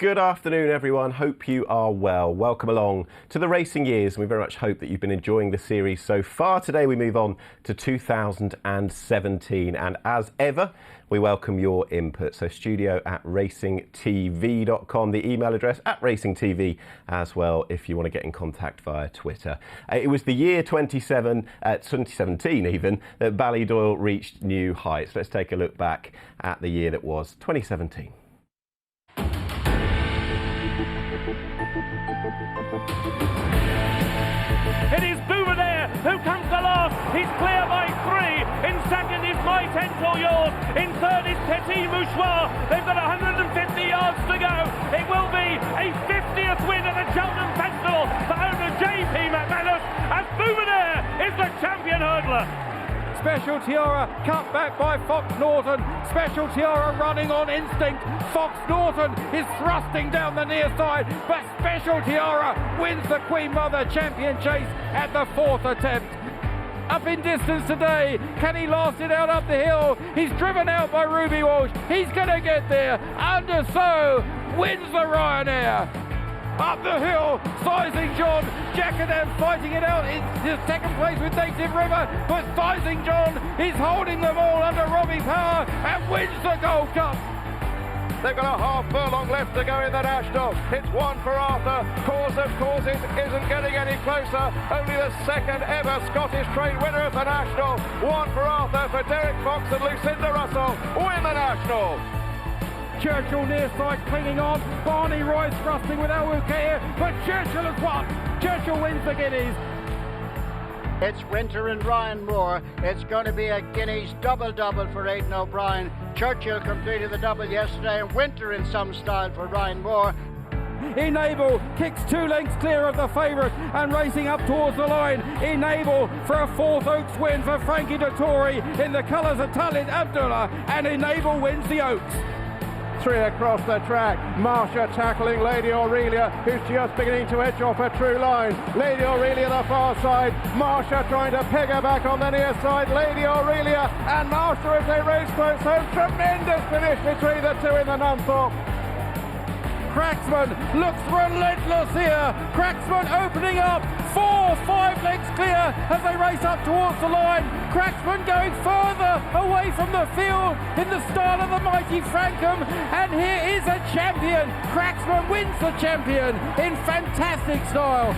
Good afternoon, everyone. Hope you are well. Welcome along to the racing years, and we very much hope that you've been enjoying the series so far. Today we move on to 2017, and as ever, we welcome your input. So studio@racingtv.com, the email address @racingtv as well if you want to get in contact via Twitter. It was the year 2017 even, that Ballydoyle reached new heights. Let's take a look back at the year that was 2017. It is Buveur there who comes to last. He's clear by 3. In second is My Tental Yours. In third is Petit Mouchoir. They've got 150 yards to go. It will be a 50th win at the Cheltenham Festival for owner J.P. McManus, as Buveur there is the champion hurdler. Special Tiara cut back by Fox Norton. Special Tiara running on instinct. Fox Norton is thrusting down the near side, but Special Tiara wins the Queen Mother Champion Chase at the 4th attempt. Up in distance today, can he last it out up the hill? He's driven out by Ruby Walsh. He's going to get there. Under Sceaux wins the Ryanair. Up the hill, Sizing John, Jacadam fighting it out into second place with Native River, but Sizing John is holding them all under Robbie Power and wins the Gold Cup. They've got a half furlong left to go in the National. It's one for Arthur. Cause of Courses isn't getting any closer. Only the second ever Scottish train winner of the National. One for Arthur, for Derek Fox and Lucinda Russell win the National. Churchill near side clinging on. Barney Roy's thrusting with Awukea, but Churchill has won. Churchill wins the Guineas. It's Winter and Ryan Moore. It's going to be a Guineas double-double for Aidan O'Brien. Churchill completed the double yesterday, and Winter in some style for Ryan Moore. Enable kicks 2 lengths clear of the favourite and racing up towards the line. Enable for a 4th Oaks win for Frankie Dettori in the colours of Talid Abdullah, and Enable wins the Oaks. 3 across the track. Marsha tackling Lady Aurelia, who's just beginning to edge off a true line. Lady Aurelia the far side. Marsha trying to peg her back on the near side. Lady Aurelia and Marsha as they race close home. Tremendous finish between the two in the Nunthorpe. Cracksman looks relentless here. Cracksman opening up. 4-5 lengths clear as they race up towards the line. Cracksman going further away from the field in the style of the mighty Frankham. And here is a champion. Cracksman wins the champion in fantastic style.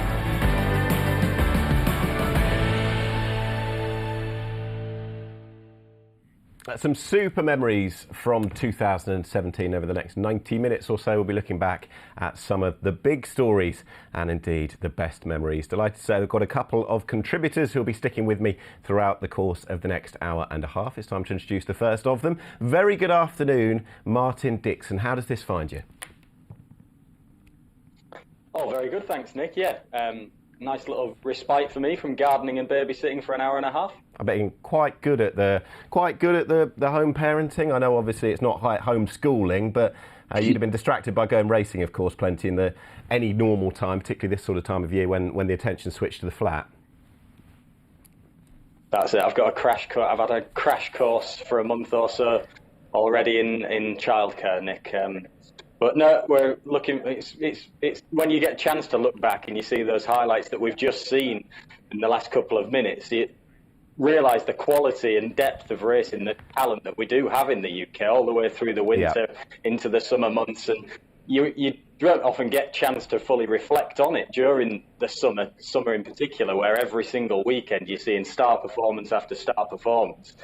Some super memories from 2017. Over the next 90 minutes or so, we'll be looking back at some of the big stories and indeed the best memories. Delighted to say I've got a couple of contributors who'll be sticking with me throughout the course of the next hour and a half. It's time to introduce the first of them. Very good afternoon, Martin Dixon. How does this find you? Oh, very good, thanks, Nick. Yeah, nice little respite for me from gardening and babysitting for an hour and a half. I bet you're quite good at the home parenting. I know obviously it's not homeschooling, but you'd have been distracted by going racing, of course, plenty in any normal time, particularly this sort of time of year when the attention switched to the flat. That's it. I've got a crash course. I've had a crash course for a month or so already in childcare, Nick. But no, we're looking. It's when you get a chance to look back and you see those highlights that we've just seen in the last couple of minutes. You realise the quality and depth of racing, the talent that we do have in the UK, all the way through the winter into the summer months, and you don't often get a chance to fully reflect on it during the summer in particular, where every single weekend you're seeing star performance after star performance.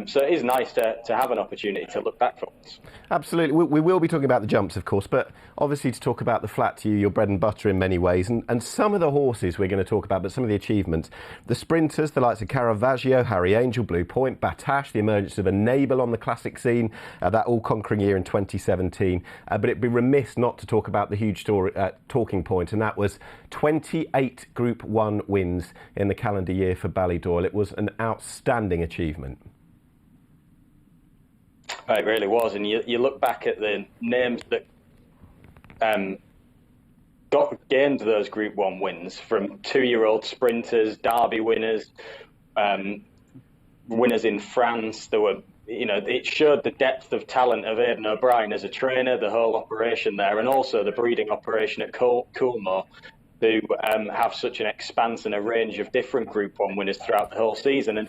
So it is nice to have an opportunity to look back from this. Absolutely. We will be talking about the jumps, of course, but obviously to talk about the flat to you, your bread and butter in many ways, and some of the horses we're going to talk about, but some of the achievements. The sprinters, the likes of Caravaggio, Harry Angel, Blue Point, Battash, the emergence of Enable on the classic scene, that all-conquering year in 2017. But it'd be remiss not to talk about the huge talking point, and that was 28 Group 1 wins in the calendar year for Ballydoyle. It was an outstanding achievement. It really was, and you look back at the names that gained those Group 1 wins, from 2-year-old sprinters, Derby winners, winners in France. There were it showed the depth of talent of Aidan O'Brien as a trainer, the whole operation there, and also the breeding operation at Coolmore, to have such an expanse and a range of different Group 1 winners throughout the whole season. And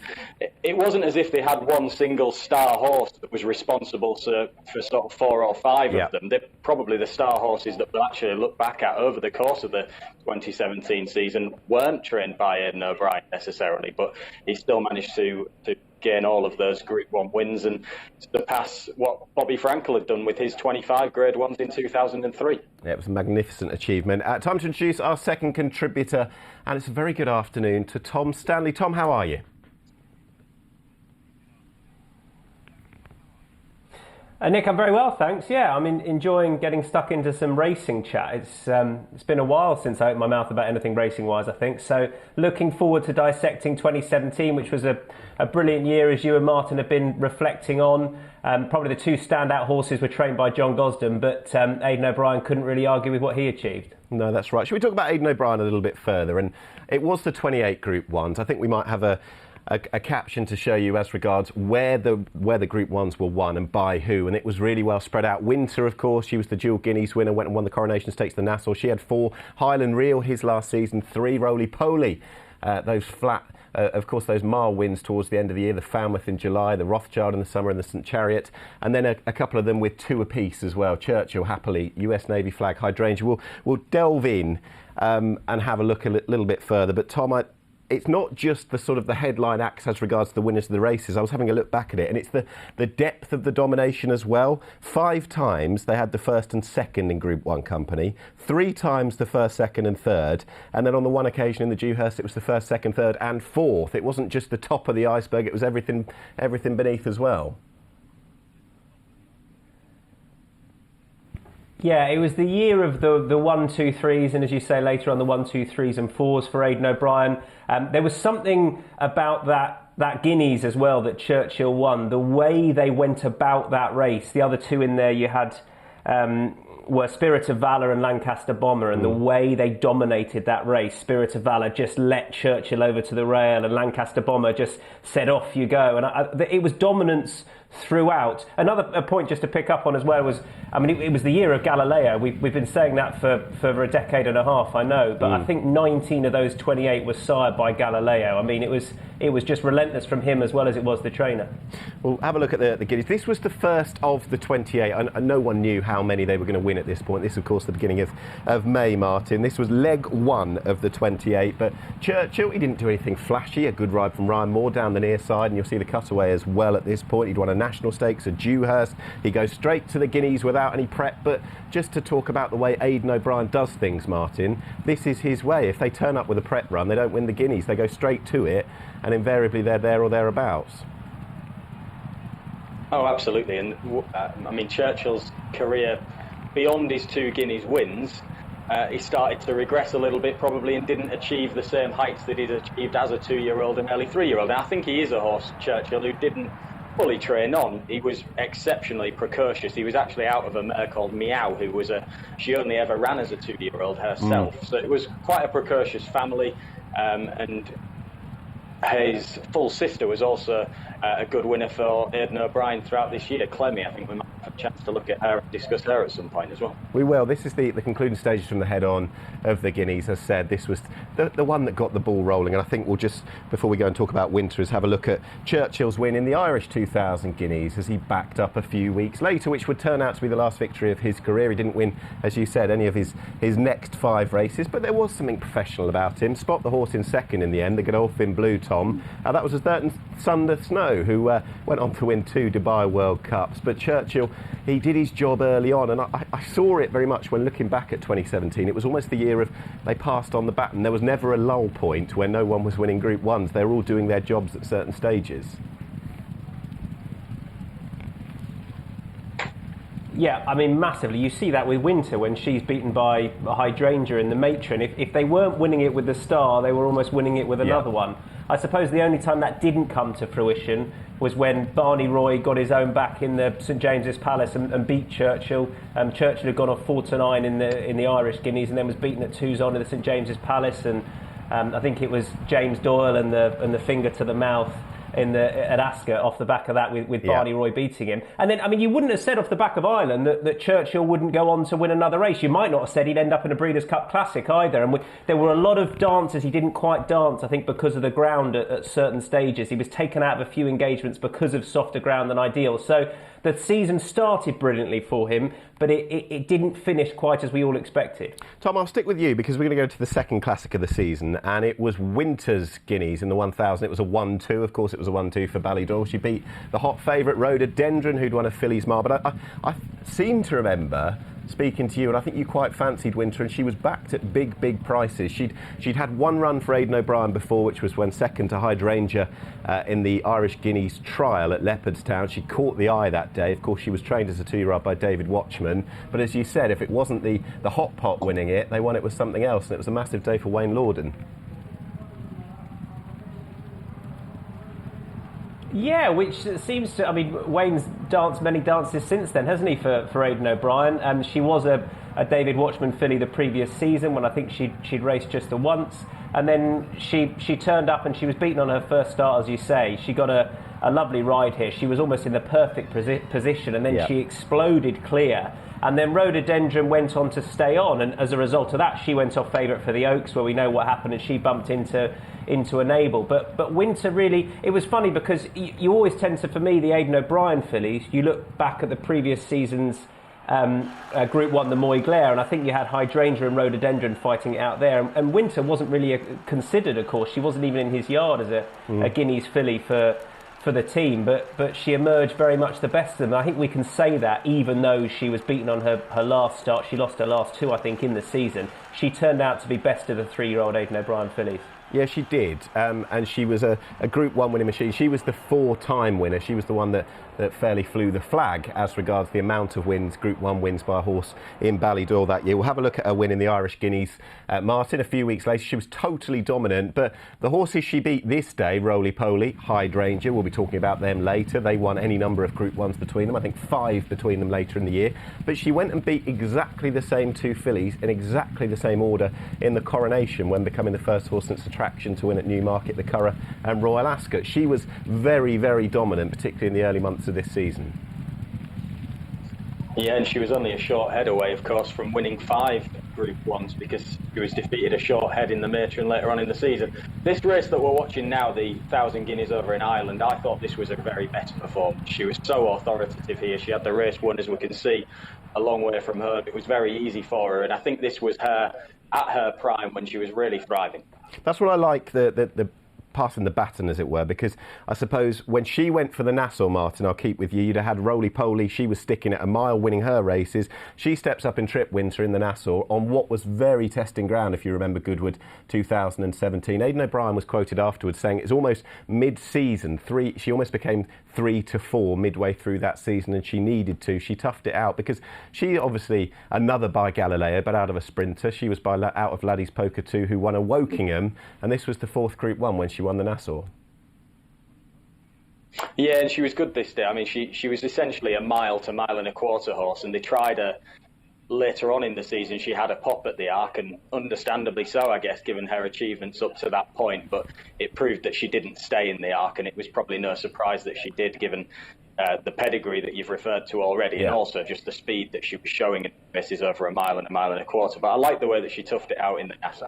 it wasn't as if they had one single star horse that was responsible for sort of 4 or 5 of them. They're probably the star horses that we'll actually look back at over the course of the 2017 season weren't trained by Aidan O'Brien necessarily, but he still managed to gain all of those Group 1 wins and surpass what Bobby Frankel had done with his 25 Grade 1s in 2003. Yeah, it was a magnificent achievement. Time to introduce our second contributor, and it's a very good afternoon to Tom Stanley. Tom, how are you? Nick, I'm very well, thanks. Yeah, I'm enjoying getting stuck into some racing chat. It's been a while since I opened my mouth about anything racing-wise, I think. So looking forward to dissecting 2017, which was a brilliant year, as you and Martin have been reflecting on. Probably the two standout horses were trained by John Gosden, but Aidan O'Brien couldn't really argue with what he achieved. No, that's right. Should we talk about Aidan O'Brien a little bit further? And it was the 28 Group 1s. I think we might have a caption to show you as regards where the Group 1s were won and by who, and it was really well spread out. Winter, of course, she was the dual Guineas winner, went and won the Coronation Stakes, the Nassau. She had 4. Highland Reel, his last season, 3. Roly Poly, those flat, of course, those mile wins towards the end of the year, the Falmouth in July, the Rothschild in the summer, and the St Chariot, and then a couple of them with 2 apiece as well. Churchill, happily, US Navy flag, Hydrangea. We'll delve in and have a look a little bit further, but Tom, it's not just the sort of the headline acts as regards to the winners of the races. I was having a look back at it, and it's the depth of the domination as well. 5 times they had the first and second in Group 1 company, 3 times the first, second and third, and then on the one occasion in the Dewhurst it was the first, second, third and fourth. It wasn't just the top of the iceberg, it was everything beneath as well. Yeah, it was the year of the 1, 2, 3s, and as you say later on, the 1, 2, 3s and 4s for Aidan O'Brien. There was something about that Guineas as well that Churchill won. The way they went about that race. The other 2 in there you had were Spirit of Valour and Lancaster Bomber, and the way they dominated that race. Spirit of Valour just let Churchill over to the rail, and Lancaster Bomber just said, off you go. And it was dominance throughout. Another point just to pick up on as well was, it was the year of Galileo. We've been saying that for a decade and a half, I know, but I think 19 of those 28 were sired by Galileo. It was just relentless from him as well as it was the trainer. Well, have a look at the Guineas. This was the first of the 28, and no one knew how many they were going to win at this point. This, of course, the beginning of May, Martin. This was leg 1 of the 28, but Churchill, he didn't do anything flashy. A good ride from Ryan Moore down the near side, and you'll see the cutaway as well at this point. He'd won a National Stakes, a Dewhurst. He goes straight to the Guineas without any prep. But just to talk about the way Aidan O'Brien does things, Martin, this is his way. If they turn up with a prep run, they don't win the Guineas. They go straight to it, and invariably they're there or thereabouts. Oh, absolutely. And Churchill's career, beyond his 2 Guineas wins, he started to regress a little bit probably and didn't achieve the same heights that he'd achieved as a 2-year-old and early 3-year-old. And I think he is a horse, Churchill, who didn't fully train on. He was exceptionally precocious. He was actually out of a mare called Meow, who she only ever ran as a 2-year-old herself. So it was quite a precocious family, and his full sister was also a good winner for Aidan O'Brien throughout this year. Clemmy, I think we might have a chance to look at her and discuss her at some point as well. We will. This is the concluding stages from the head-on of the Guineas. As said, this was the one that got the ball rolling, and I think we'll just, before we go and talk about Winters, have a look at Churchill's win in the Irish 2000 Guineas as he backed up a few weeks later, which would turn out to be the last victory of his career. He didn't win, as you said, any of his next 5 races, but there was something professional about him. Spot the horse in second in the end, the Godolphin Blue, Tom. That was his third Sunder Snow, who went on to win 2 Dubai World Cups. But Churchill, he did his job early on, and I saw it very much when looking back at 2017. It was almost the year of they passed on the baton. There was never a lull point where no one was winning Group 1s. They were all doing their jobs at certain stages. Yeah, massively. You see that with Winter when she's beaten by a Hydrangea in the Matron. If they weren't winning it with the Star, they were almost winning it with another one. I suppose the only time that didn't come to fruition was when Barney Roy got his own back in the St James's Palace and beat Churchill. Churchill had gone off 4-9 in the Irish Guineas and then was beaten at 2-on in the St James's Palace. And I think it was James Doyle and the finger to the mouth. at Ascot off the back of that with Barney Roy beating him. And then, I mean, you wouldn't have said off the back of Ireland that Churchill wouldn't go on to win another race. You might not have said he'd end up in a Breeders' Cup Classic either. And there were a lot of dances he didn't quite dance, I think, because of the ground at certain stages. He was taken out of a few engagements because of softer ground than ideal. So the season started brilliantly for him, but it didn't finish quite as we all expected. Tom, I'll stick with you because we're going to go to the second classic of the season, and it was Winter's Guineas in the 1000. It was a 1-2. Of course, it was a 1-2 for Ballydoyle. She beat the hot favourite Rhododendron, who'd won a Fillies Mile. But I seem to remember speaking to you, and I think you quite fancied Winter, and she was backed at big prices. She'd had one run for Aidan O'Brien before, which was when second to Hydrangea in the Irish Guineas trial at Leopardstown. She caught the eye that day. Of course, she was trained as a 2-year-old by David Watchman. But as you said, if it wasn't the hot pot winning it, they won it with something else, and it was a massive day for Wayne Lorden. Yeah, which seems to... I mean, Wayne's danced many dances since then, hasn't he, for Aidan O'Brien? She was a David Watchman filly the previous season when I think she'd raced just the once. And then she turned up and she was beaten on her first start, as you say. She got a lovely ride here. She was almost in the perfect position, and then she exploded clear. And then Rhododendron went on to stay on, and as a result of that, she went off favourite for the Oaks, where we know what happened, and she bumped into Enable. But Winter really, it was funny because you always tend to, for me, the Aidan O'Brien fillies, you look back at the previous season's Group 1, the Moy Glare, and I think you had Hydrangea and Rhododendron fighting it out there, and Winter wasn't really considered, of course. She wasn't even in his yard as a Guineas filly for the team, but she emerged very much the best of them. I think we can say that even though she was beaten on her last start. She lost her last 2, I think, in the season. She turned out to be best of the 3-year-old Aidan O'Brien fillies. Yeah, she did, and she was a Group 1 winning machine. She was the 4-time winner. She was the one that fairly flew the flag as regards the amount of wins, Group 1 wins by a horse in Ballydoyle that year. We'll have a look at her win in the Irish Guineas. Martin, a few weeks later, she was totally dominant, but the horses she beat this day, Roly Poly, Hydrangea, we'll be talking about them later. They won any number of Group 1s between them, I think 5 between them later in the year. But she went and beat exactly the same 2 fillies in exactly the same order in the Coronation when becoming the first horse since Attraction to win at Newmarket, the Curragh and Royal Ascot. She was very dominant, particularly in the early months of this season. Yeah, and she was only a short head away, of course, from winning 5 Group 1s because she was defeated a short head in the Matron later on in the season. This race that we're watching now, the 1000 Guineas over in Ireland, I thought this was a very better performance. She was so authoritative here. She had the race won, as we can see, a long way from her. It was very easy for her, and I think this was her at her prime when she was really thriving. That's what I like, the passing the baton, as it were, because I suppose when she went for the Nassau, Martin, I'll keep with you, you'd have had Roly Poly. She was sticking at a mile, winning her races. She steps up in Trip Winter in the Nassau on what was very testing ground, if you remember Goodwood 2017. Aidan O'Brien was quoted afterwards saying it's almost mid-season. She almost became 3 to 4 midway through that season, and she needed to. She toughed it out because she obviously, another by Galileo, but out of a sprinter. She was out of Laddie's Poker 2, who won a Wokingham, and this was the 4th Group 1 when she won the Nassau. Yeah, and she was good this day. I mean, she was essentially a mile to mile and a quarter horse, and they tried her later on in the season. She had a pop at the Arc, and understandably so, I guess, given her achievements up to that point, but it proved that she didn't stay in the Arc, and it was probably no surprise that she did, given the pedigree that you've referred to already, and also just the speed that she was showing in races over a mile and a quarter. But I like the way that she toughed it out in the Nassau.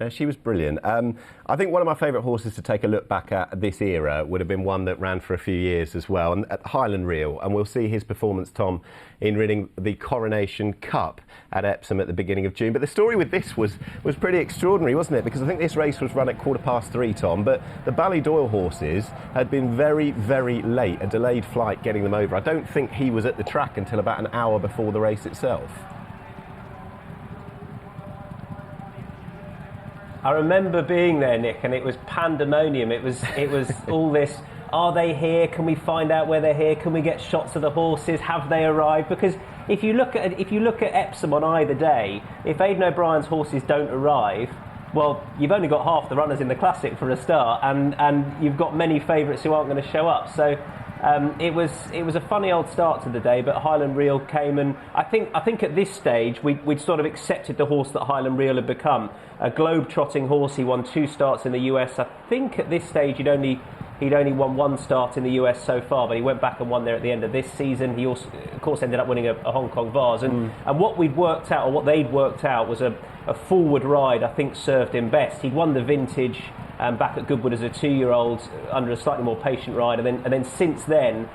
She was brilliant. I think one of my favourite horses to take a look back at this era would have been one that ran for a few years as well, and at Highland Reel, and we'll see his performance, Tom, in winning the Coronation Cup at Epsom at the beginning of June. But the story with this was pretty extraordinary, wasn't it? Because I think this race was run at 3:15, Tom, but the Ballydoyle horses had been very late, a delayed flight getting them over. I don't think he was at the track until about an hour before the race itself. I remember being there, Nick, and it was pandemonium. It was all this, are they here? Can we find out where they're here? Can we get shots of the horses? Have they arrived? Because if you look at Epsom on either day, if Aidan O'Brien's horses don't arrive, well, you've only got half the runners in the Classic for a start, and you've got many favourites who aren't going to show up. So it was a funny old start to the day, but Highland Reel came, and I think at this stage we'd sort of accepted the horse that Highland Reel had become, a globe-trotting horse. He won 2 starts in the US. I think at this stage he'd only He'd only won one start in the US so far, but he went back and won there at the end of this season. He also, of course, ended up winning a Hong Kong Vase. And what we'd worked out, or what they'd worked out, was a forward ride, I think, served him best. He'd won the Vintage back at Goodwood as a 2-year-old under a slightly more patient ride. And then since then,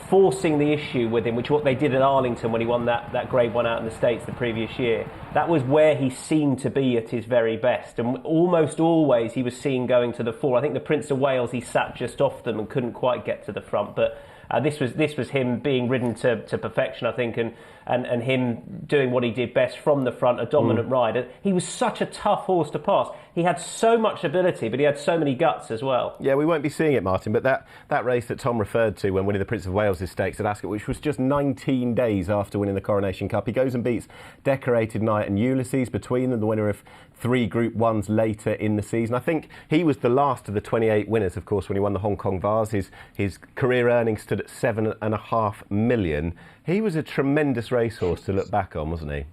forcing the issue with him, which is what they did at Arlington when he won that Grade 1 out in the States the previous year. That was where he seemed to be at his very best. And almost always he was seen going to the fore. I think the Prince of Wales, he sat just off them and couldn't quite get to the front. But this was him being ridden to perfection, I think, and him doing what he did best from the front, a dominant rider. He was such a tough horse to pass. He had so much ability, but he had so many guts as well. Yeah, we won't be seeing it, Martin, but that race that Tom referred to when winning the Prince of Wales' stakes at Ascot, which was just 19 days after winning the Coronation Cup, he goes and beats Decorated Knight and Ulysses, between them the winner of 3 Group 1s later in the season. I think he was the last of the 28 winners, of course, when he won the Hong Kong Vase. His career earnings stood at $7.5 million. He was a tremendous racehorse to look back on, wasn't he?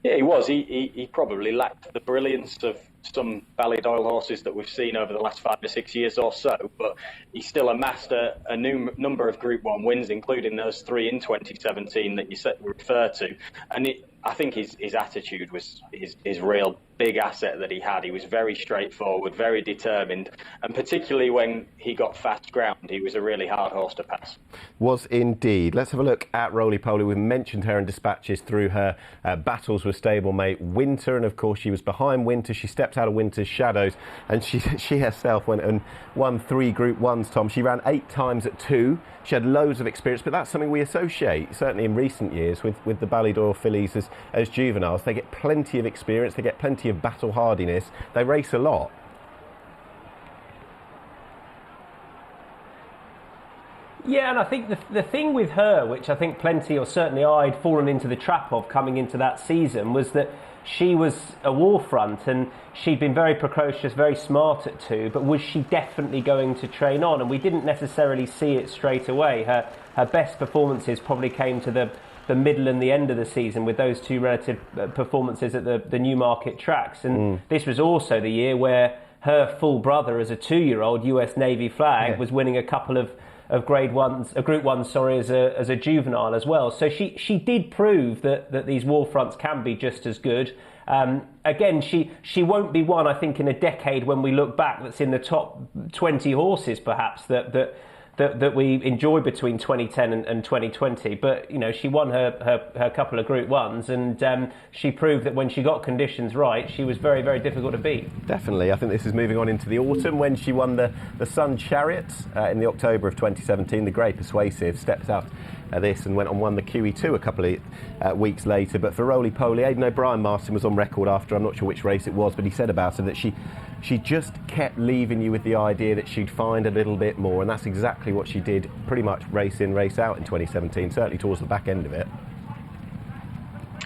Yeah, he was. He probably lacked the brilliance of some Ballydoyle horses that we've seen over the last 5 to 6 years or so, but he still amassed a new number of Group 1 wins, including those 3 in 2017 that you referred to. And I think his attitude was his real big asset that he had. He was very straightforward, very determined, and particularly when he got fast ground, he was a really hard horse to pass. Was indeed. Let's have a look at Roly Poly. We've mentioned her in dispatches through her battles with stablemate Winter, and of course she was behind Winter. She stepped out of Winter's shadows, and she herself went and won 3 Group 1s, Tom. She ran 8 times at 2. She had loads of experience, but that's something we associate, certainly in recent years, with the Ballydoyle fillies as juveniles. They get plenty of experience, they get plenty of battle hardiness, they race a lot. Yeah, and I think the thing with her, which I think plenty, or certainly I'd fallen into the trap of coming into that season, was that she was a war front and she'd been very precocious, very smart at 2, but was she definitely going to train on? And we didn't necessarily see it straight away. Her best performances probably came to the middle and the end of the season, with those 2 relative performances at the Newmarket tracks. And this was also the year where her full brother, as a 2-year-old, US Navy flag, was winning a couple of Grade 1s, a Group 1, sorry, as a juvenile as well. So she did prove that these war fronts can be just as good. Again, she won't be one, I think, in a decade when we look back, that's in the top 20 horses perhaps that we enjoy between 2010 and 2020. But, you know, she won her couple of Group 1s, and she proved that when she got conditions right, she was very, very difficult to beat. Definitely. I think this is moving on into the autumn when she won the Sun Chariot in the October of 2017. The Grey Persuasive stepped out this and went on won the QE2 a couple of weeks later. But for Roly Poly, Aidan O'Brien, Martin, was on record after, I'm not sure which race it was, but he said about her that she just kept leaving you with the idea that she'd find a little bit more, and that's exactly what she did pretty much race in, race out in 2017, certainly towards the back end of it.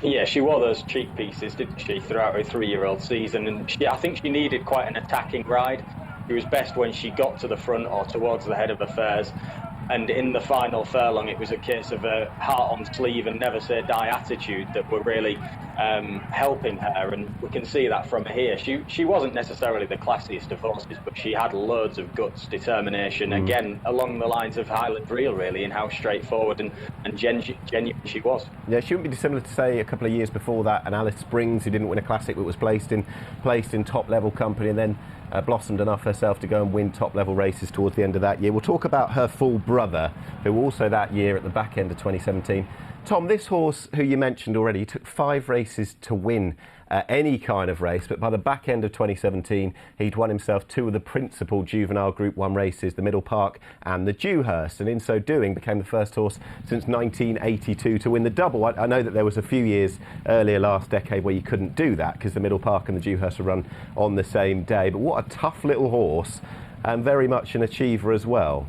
Yeah, she wore those cheek pieces, didn't she, throughout her 3-year-old season, and I think she needed quite an attacking ride. It was best when she got to the front or towards the head of affairs. And in the final furlong, it was a case of a heart on sleeve and never say die attitude that were really helping her, and we can see that from here. She wasn't necessarily the classiest of horses, but she had loads of guts, determination, again, along the lines of Highland Reel, really, in how straightforward and genuine she was. Yeah, she wouldn't be dissimilar to, say, a couple of years before that, and Alice Springs, who didn't win a classic but was placed in top-level company, and then blossomed enough herself to go and win top-level races towards the end of that year. We'll talk about her full brother, who also that year at the back end of 2017. Tom, this horse, who you mentioned already, took 5 races to win any kind of race, but by the back end of 2017, he'd won himself 2 of the principal juvenile Group 1 races, the Middle Park and the Dewhurst, and in so doing became the first horse since 1982 to win the double. I know that there was a few years earlier last decade where you couldn't do that because the Middle Park and the Dewhurst were run on the same day, but what a tough little horse, and very much an achiever as well.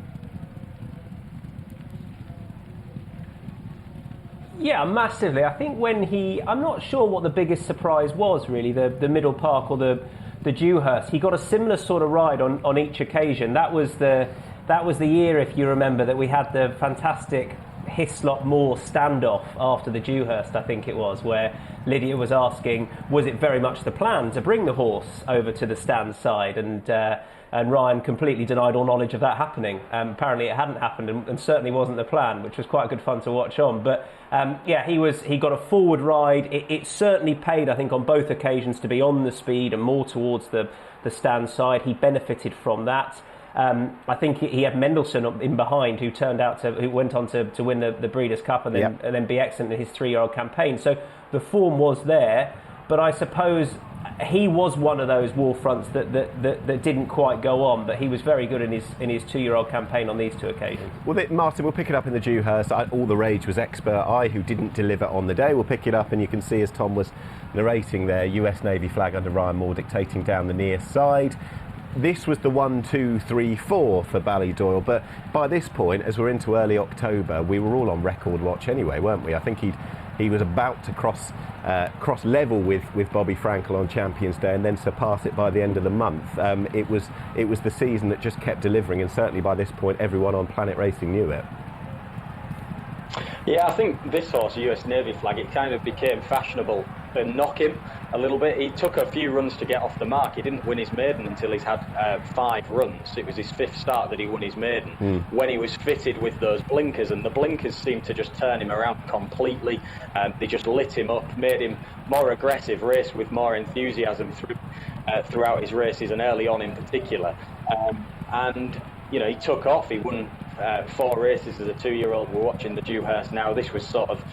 Yeah, massively. I think I'm not sure what the biggest surprise was, really, the Middle Park or the Dewhurst. He got a similar sort of ride on each occasion. That was the year, if you remember, that we had the fantastic Hislop Moor standoff after the Dewhurst, I think it was, where Lydia was asking, was it very much the plan to bring the horse over to the stand side? And Ryan completely denied all knowledge of that happening. Apparently it hadn't happened and certainly wasn't the plan, which was quite good fun to watch on. But he got a forward ride. It certainly paid, I think, on both occasions to be on the speed and more towards the stand side. He benefited from that. I think he had Mendelssohn in behind, who went on to win the Breeders' Cup and then be excellent in his 3-year-old campaign. So the form was there, but I suppose he was one of those war fronts that didn't quite go on, but he was very good in his 2-year-old campaign on these 2 occasions. Well, Martin, we'll pick it up in the Dewhurst. All the rage was Expert Eye, who didn't deliver on the day. We'll pick it up, and you can see, as Tom was narrating there, US Navy flag under Ryan Moore dictating down the near side. This was the 1, 2, 3, 4 for Ballydoyle, but by this point, as we're into early October, we were all on record watch anyway, weren't we? I think he was about to cross level with Bobby Frankel on Champions Day and then surpass it by the end of the month. It was the season that just kept delivering, and certainly by this point, everyone on Planet Racing knew it. Yeah, I think this horse, US Navy flag, it kind of became fashionable to knock him a little bit. He took a few runs to get off the mark. He didn't win his maiden until he's had 5 runs. It was his 5th start that he won his maiden, when he was fitted with those blinkers, and the blinkers seemed to just turn him around completely. They just lit him up, made him more aggressive, race with more enthusiasm throughout his races and early on in particular. And he took off. He won 4 races as a 2-year-old. We're watching the Dewhurst now. This was sort of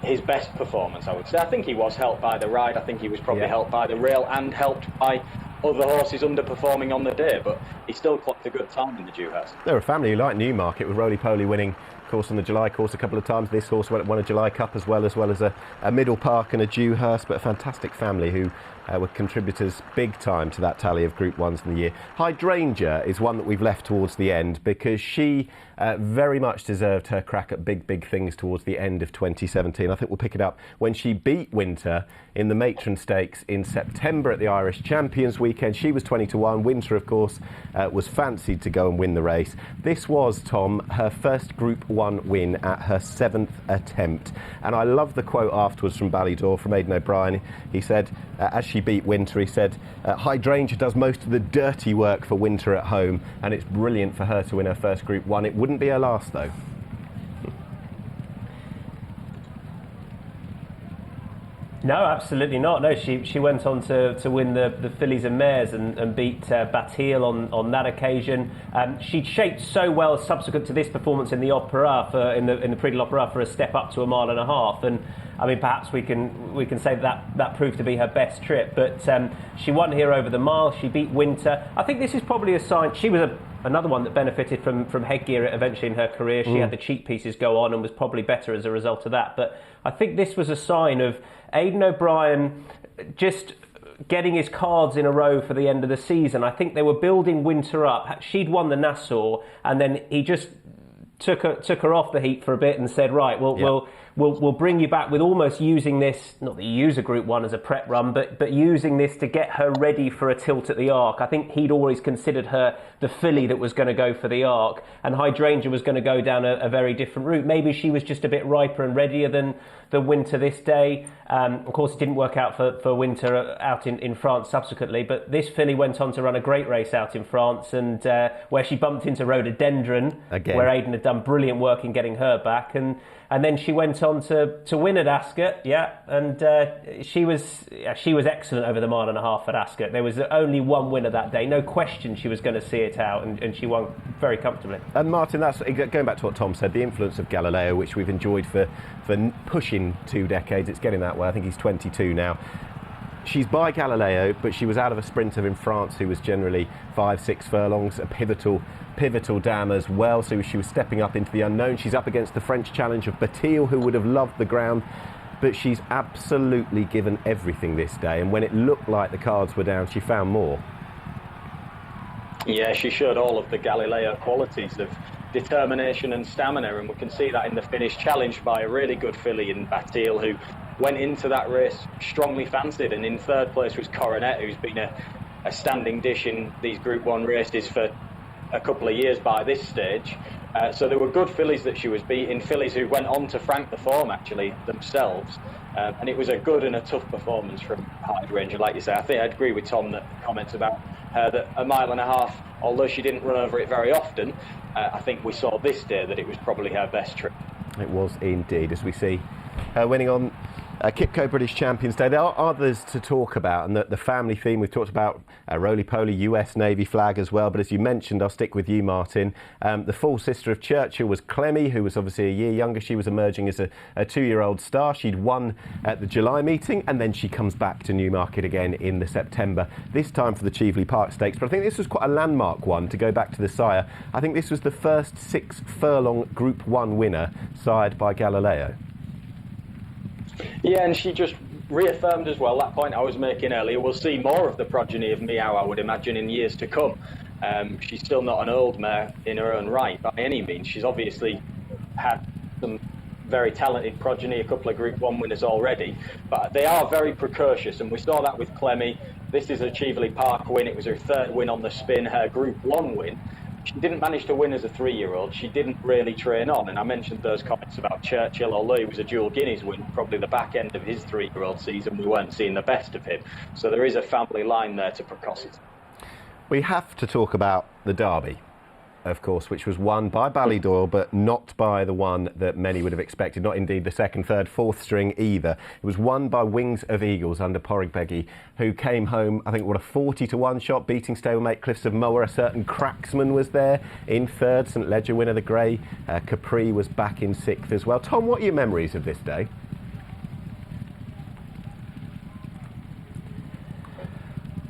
his best performance, I would say. I think he was helped by the ride. I think he was probably helped by the rail and helped by other horses underperforming on the day, but he still clocked a good time in the Dewhurst. They're a family who like Newmarket, with Roly Poly winning, of course, on the July course a couple of times. This horse won a July Cup as well as a Middle Park and a Dewhurst, but a fantastic family who were contributors big time to that tally of Group 1s in the year. Hydrangea is one that we've left towards the end because she very much deserved her crack at big things towards the end of 2017. I think we'll pick it up when she beat Winter in the Matron Stakes in September at the Irish Champions weekend. She was 20-1. Winter, of course, was fancied to go and win the race. This was, Tom, her first Group 1 win at her 7th attempt. And I love the quote afterwards from Ballydoyle, from Aidan O'Brien. He said, as she beat Winter, he said, Hydrangea does most of the dirty work for Winter at home, and it's brilliant for her to win her first Group 1. It wouldn't be her last, though. No, absolutely not. No, she went on to win the fillies and mares and beat Batial on that occasion. She'd shaped so well subsequent to this performance in the Opera in the Prix de l'Opera for a step up to a 1.5 miles. And I mean, perhaps we can say that proved to be her best trip. But she won here over the mile. She beat Winter. I think this is probably a sign. She was another one that benefited from headgear eventually in her career. She had the cheek pieces go on and was probably better as a result of that. But I think this was a sign of Aidan O'Brien just getting his cards in a row for the end of the season. I think they were building Winter up. She'd won the Nassau, and then he just took her off the heat for a bit and said, right, we'll bring you back with almost using this, not that you use a Group 1 as a prep run, but using this to get her ready for a tilt at the Arc. I think he'd always considered her the filly that was going to go for the Arc, and Hydrangea was going to go down a very different route. Maybe she was just a bit riper and readier than Winter this day. Of course, it didn't work out for Winter out in France subsequently, but this filly went on to run a great race out in France, and where she bumped into Rhododendron, again, where Aidan had done brilliant work in getting her back, and then she went on to win at Ascot, and she was excellent over the 1.5 miles at Ascot. There was only one winner that day, no question she was going to see it out, and she won very comfortably. And Martin, that's going back to what Tom said, the influence of Galileo, which we've enjoyed for pushing 2 decades. It's getting that way. I think he's 22 now. She's by Galileo, but she was out of a sprinter in France who was generally 5-6 furlongs, a pivotal dam as well, so she was stepping up into the unknown. She's up against the French challenge of Batial, who would have loved the ground, but she's absolutely given everything this day, and when it looked like the cards were down, she found more. Yeah, she showed all of the Galileo qualities of determination and stamina, and we can see that in the finish, challenged by a really good filly in Batial, who went into that race strongly fancied, and in 3rd place was Coronet, who's been a standing dish in these Group 1 races for a couple of years by this stage. So there were good fillies that she was beating, fillies who went on to frank the form actually themselves, and it was a good and a tough performance from Hydrangea. Like you say, I think I'd agree with Tom that comments about her that a mile and a half, although she didn't run over it very often, I think we saw this day that it was probably her best trip. It was indeed, as we see her winning on Kipco British Champions Day. There are others to talk about, and the family theme, we've talked about Roly Poly, US Navy flag as well, but as you mentioned, I'll stick with you, Martin. The full sister of Churchill was Clemmy, who was obviously a year younger. She was emerging as a 2-year-old star. She'd won at the July meeting, and then she comes back to Newmarket again in the September, this time for the Cheveley Park Stakes. But I think this was quite a landmark one, to go back to the sire. I think this was the first 6-furlong Group 1 winner, sired by Galileo. Yeah, and she just reaffirmed as well that point I was making earlier. We'll see more of the progeny of Meow, I would imagine, in years to come. She's still not an old mare in her own right by any means. She's obviously had some very talented progeny, a couple of Group 1 winners already, but they are very precocious, and we saw that with Clemmy. This is a Cheveley Park win. It was her 3rd win on the spin, her Group 1 win. She didn't manage to win as a 3-year-old. She didn't really train on, and I mentioned those comments about Churchill. Although he was a dual Guineas win, probably the back end of his 3-year-old season, we weren't seeing the best of him. So there is a family line there to precocity. We have to talk about the Derby, of course, which was won by Ballydoyle, but not by the one that many would have expected, not indeed the 2nd, 3rd, 4th string either. It was won by Wings of Eagles under Porrigbegi, who came home, I think, what, a 40-1 shot, beating stablemate Cliffs of Moher. A certain Cracksman was there in 3rd, St Ledger winner, the Grey. Capri was back in 6th as well. Tom, what are your memories of this day?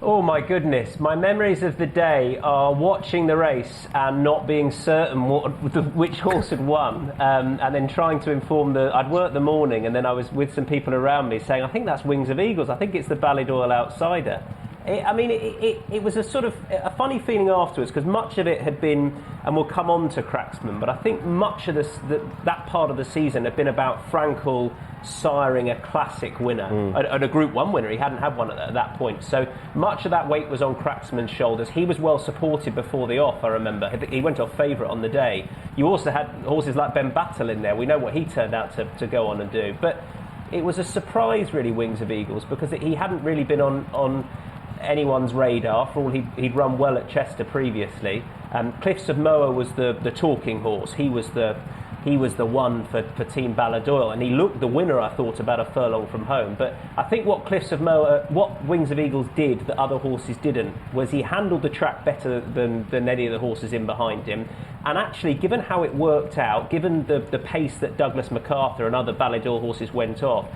Oh my goodness, my memories of the day are watching the race and not being certain which horse had won, and then trying to inform I'd worked the morning, and then I was with some people around me saying, I think that's Wings of Eagles, I think it's the Ballydoyle outsider. It was a sort of a funny feeling afterwards, because much of it had been, and we'll come on to Cracksman, but I think much of that part of the season had been about Frankel siring a classic winner, and a Group 1 winner. He hadn't had one at that point. So much of that weight was on Cracksman's shoulders. He was well supported before the off, I remember. He went off favourite on the day. You also had horses like Ben Battle in there. We know what he turned out to go on and do. But it was a surprise, really, Wings of Eagles, because he hadn't really been on anyone's radar. For all he'd run well at Chester previously. Cliffs of Moher was the talking horse. He was the one for Team Ballydoyle, and he looked the winner, I thought, about a furlong from home. But I think what Wings of Eagles did that other horses didn't was he handled the track better than any of the horses in behind him. And actually, given how it worked out, given the pace that Douglas MacArthur and other Ballydoyle horses went off,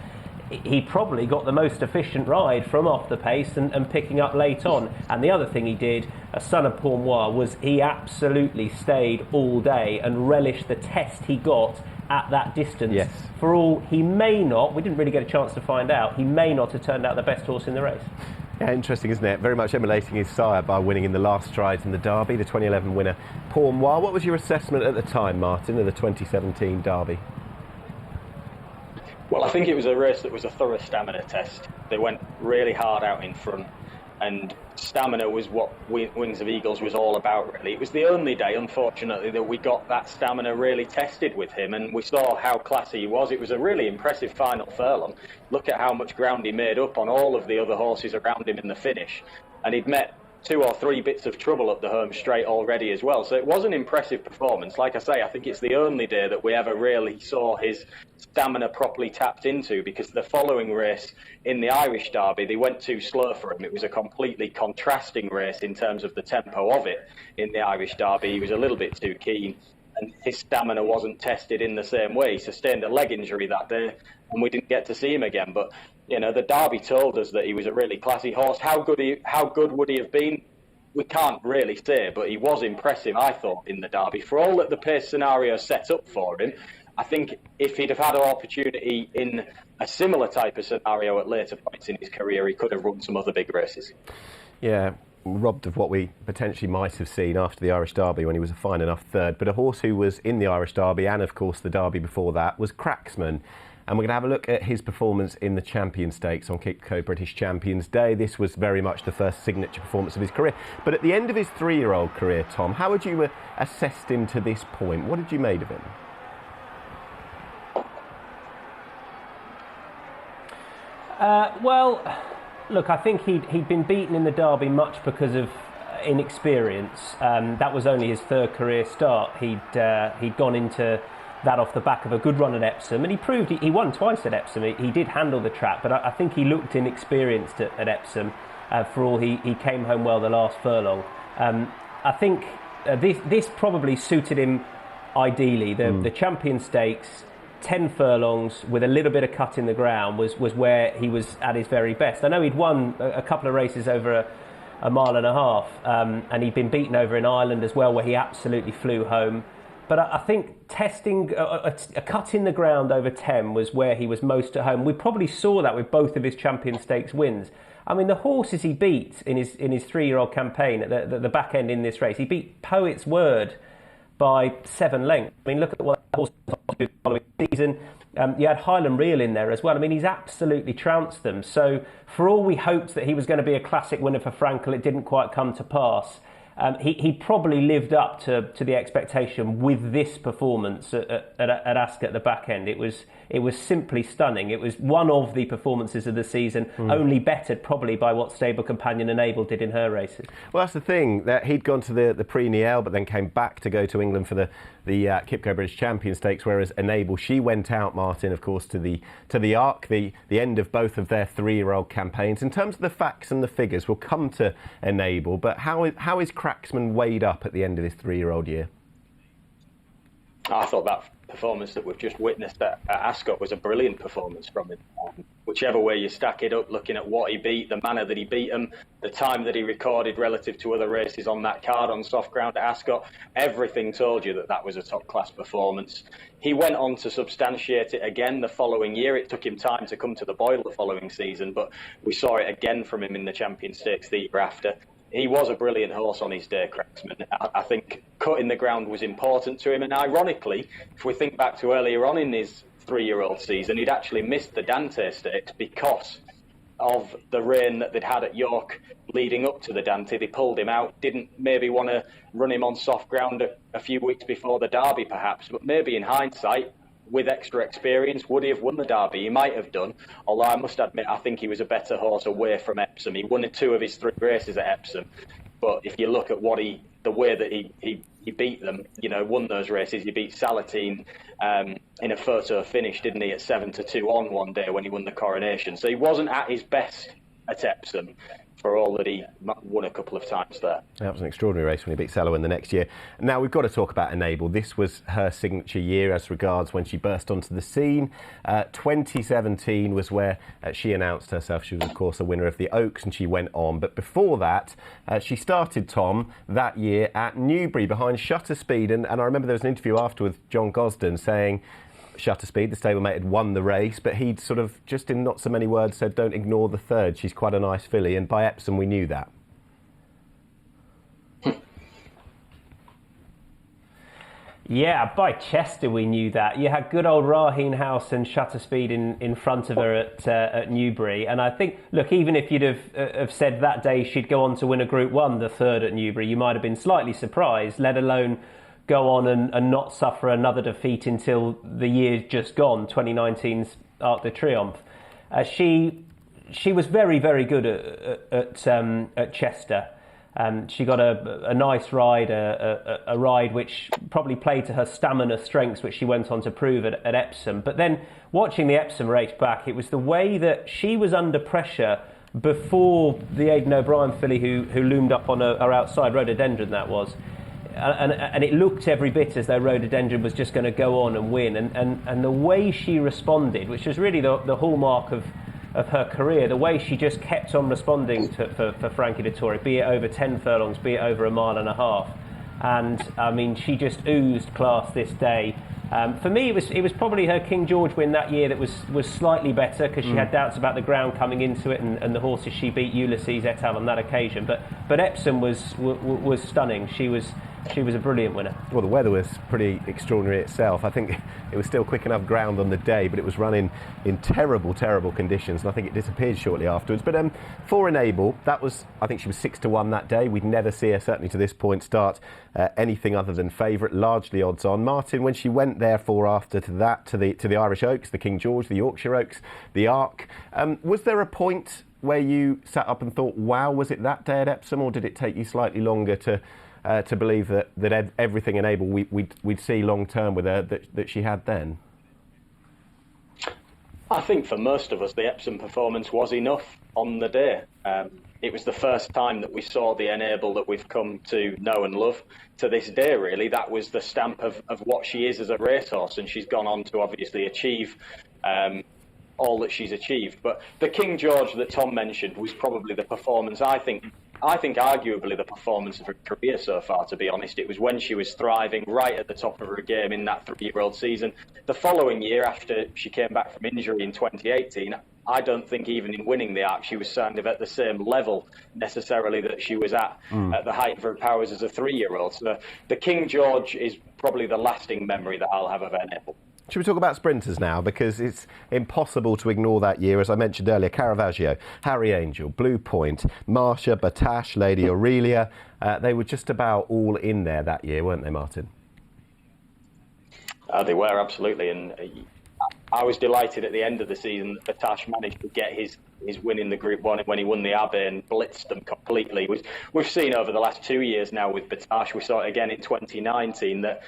he probably got the most efficient ride from off the pace and picking up late on. And the other thing he did, a son of Pourmois, was he absolutely stayed all day and relished the test he got at that distance. Yes. For all he may not, we didn't really get a chance to find out, he may not have turned out the best horse in the race. Yeah, interesting, isn't it? Very much emulating his sire by winning in the last strides in the Derby, the 2011 winner, Pourmois. What was your assessment at the time, Martin, of the 2017 Derby? Well, I think it was a race that was a thorough stamina test. They went really hard out in front, and stamina was what Wings of Eagles was all about, really. It was the only day, unfortunately, that we got that stamina really tested with him, and we saw how classy he was. It was a really impressive final furlong. Look at how much ground he made up on all of the other horses around him in the finish, and he'd met 2 or 3 bits of trouble up the home straight already as well. So it was an impressive performance. Like I say, I think it's the only day that we ever really saw his stamina properly tapped into, because the following race in the Irish Derby, they went too slow for him. It was a completely contrasting race in terms of the tempo of it. In the Irish Derby, he was a little bit too keen, and his stamina wasn't tested in the same way. He sustained a leg injury that day, and we didn't get to see him again. But you know, the Derby told us that he was a really classy horse. How good would he have been? We can't really say, but he was impressive, I thought, in the Derby. For all that the pace scenario set up for him, I think if he'd have had an opportunity in a similar type of scenario at later points in his career, he could have run some other big races. Yeah, robbed of what we potentially might have seen after the Irish Derby when he was a fine enough third. But a horse who was in the Irish Derby and, of course, the Derby before that was Cracksman. and we're going to have a look at his performance in the Champion Stakes on Kipco British Champions Day. This was very much the first signature performance of his career. But at the end of his 3-year-old career, Tom, how would you assessed him to this point? What did you made of him? Well, look, I think he'd been beaten in the Derby much because of inexperience. That was only his 3rd career start. He'd gone into that off the back of a good run at Epsom, and he proved he won twice at Epsom. He did handle the trap, but I think he looked inexperienced at Epsom. For all he came home well the last furlong. I think this probably suited him ideally. The Champion Stakes, 10 furlongs with a little bit of cut in the ground was where he was at his very best. I know he'd won a couple of races over a mile and a half, and he'd been beaten over in Ireland as well, where he absolutely flew home. But I think testing a cut in the ground over 10 was where he was most at home. We probably saw that with both of his Champion Stakes wins. I mean, the horses he beat in his 3-year-old campaign at the back end in this race, he beat Poet's Word by 7 lengths. I mean, look at what that horse did the following season. You had Highland Reel in there as well. I mean, he's absolutely trounced them. So for all we hoped that he was going to be a classic winner for Frankel, it didn't quite come to pass. He probably lived up to the expectation with this performance at Ascot at the back end. It was simply stunning. It was one of the performances of the season, only bettered probably by what stable companion Enable did in her races. Well, that's the thing, that he'd gone to the Prix Niel, but then came back to go to England for the Kipco British Champion Stakes, whereas Enable, she went out, Martin, of course, to the Arc, the end of both of their 3-year-old campaigns. In terms of the facts and the figures, we'll come to Enable, but how is Cracksman weighed up at the end of his 3-year-old year? I thought that performance that we've just witnessed at Ascot was a brilliant performance from him. Whichever way you stack it up, looking at what he beat, the manner that he beat him, the time that he recorded relative to other races on that card on soft ground at Ascot, everything told you that was a top-class performance. He went on to substantiate it again the following year. It took him time to come to the boil the following season, but we saw it again from him in the Champion Stakes the year after. He was a brilliant horse on his day, Cracksman. I think cutting the ground was important to him. And ironically, if we think back to earlier on in his 3-year-old season, he'd actually missed the Dante Stakes because of the rain that they'd had at York leading up to the Dante. They pulled him out, didn't maybe want to run him on soft ground a few weeks before the Derby, perhaps. But maybe in hindsight, with extra experience, would he have won the Derby? He might have done, although I must admit I think he was a better horse away from Epsom. He won 2 of his 3 races at Epsom, but if you look at the way that he beat them, won those races, he beat Salatine in a photo finish, didn't he, at 7-2 on one day when he won the Coronation. So he wasn't at his best at Epsom, for all that he won a couple of times there. That was an extraordinary race when he beat Sceaux in the next year. Now, we've got to talk about Enable. This was her signature year as regards when she burst onto the scene. 2017 was where she announced herself. She was, of course, a winner of the Oaks, and she went on. But before that, she started, Tom, that year at Newbury behind Shutter Speed. And I remember there was an interview after with John Gosden saying Shutter Speed, the stablemate, had won the race, but he'd sort of, just in not so many words, said, don't ignore the third. She's quite a nice filly, and by Epsom we knew that. Yeah, by Chester we knew that. You had good old Raheen House and Shutter Speed in front of her at Newbury, and I think, look, even if you'd have said that day she'd go on to win a Group 1, the third at Newbury, you might have been slightly surprised, let alone go on and not suffer another defeat until the year just gone, 2019's Arc de Triomphe. She was very, very good at Chester. She got a nice ride, a ride which probably played to her stamina strengths, which she went on to prove at Epsom. But then watching the Epsom race back, it was the way that she was under pressure before the Aidan O'Brien filly who loomed up on her outside, Rhododendron that was. And it looked every bit as though Rhododendron was just going to go on and win. And the way she responded, which was really the hallmark of her career, the way she just kept on responding for Frankie Dettori, be it over 10 furlongs, be it over a mile and a half. And, I mean, she just oozed class this day. For me, it was probably her King George win that year that was slightly better, because she had doubts about the ground coming into it and the horses she beat, Ulysses et al. On that occasion. But Epsom was stunning. She was She was a brilliant winner. Well, the weather was pretty extraordinary itself. I think it was still quick enough ground on the day, but it was running in terrible, terrible conditions, and I think it disappeared shortly afterwards. But for Enable, that was, I think she was 6-1 that day. We'd never see her, certainly to this point, start anything other than favourite, largely odds on. Martin, when she went therefore after to the Irish Oaks, the King George, the Yorkshire Oaks, the Arc, was there a point where you sat up and thought, wow, was it that day at Epsom, or did it take you slightly longer to believe that everything Enable we'd see long term with her that she had then? I think for most of us, the Epsom performance was enough on the day. It was the first time that we saw the Enable that we've come to know and love to this day, really. That was the stamp of what she is as a racehorse, and she's gone on to obviously achieve all that she's achieved. But the King George that Tom mentioned was probably the performance, I think arguably the performance of her career so far, to be honest. It was when she was thriving, right at the top of her game in that 3-year-old season. The following year, after she came back from injury in 2018, I don't think even in winning the Arc she was kind of at the same level necessarily that she was at the height of her powers as a 3-year-old. So the King George is probably the lasting memory that I'll have of Enable. Should we talk about sprinters now? Because it's impossible to ignore that year. As I mentioned earlier, Caravaggio, Hydrangea, Blue Point, Marcia, Batash, Lady Aurelia. They were just about all in there that year, weren't they, Martin? They were, absolutely. And I was delighted at the end of the season that Batash managed to get his win in the Group 1 when he won the Abbey and blitzed them completely. We've seen over the last 2 years now with Batash, we saw it again in 2019, that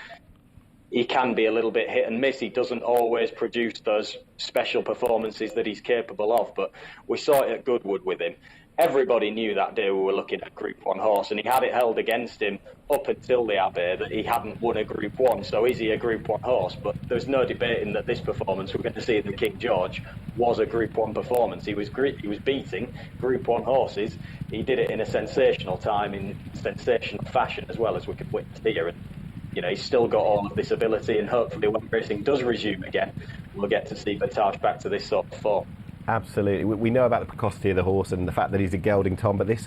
he can be a little bit hit and miss. He doesn't always produce those special performances that he's capable of, but we saw it at Goodwood with him. Everybody knew that day we were looking at a Group 1 horse, and he had it held against him up until the Abbey that he hadn't won a Group 1. So is he a Group 1 horse? But there's no debating that this performance we're going to see at the King George was a Group 1 performance. He was beating Group 1 horses. He did it in a sensational time, in sensational fashion, as well as we could witness here. And he's still got all of this ability, and hopefully when racing does resume again, we'll get to see Batash back to this sort of form. Absolutely. We know about the precocity of the horse and the fact that he's a gelding, Tom, but this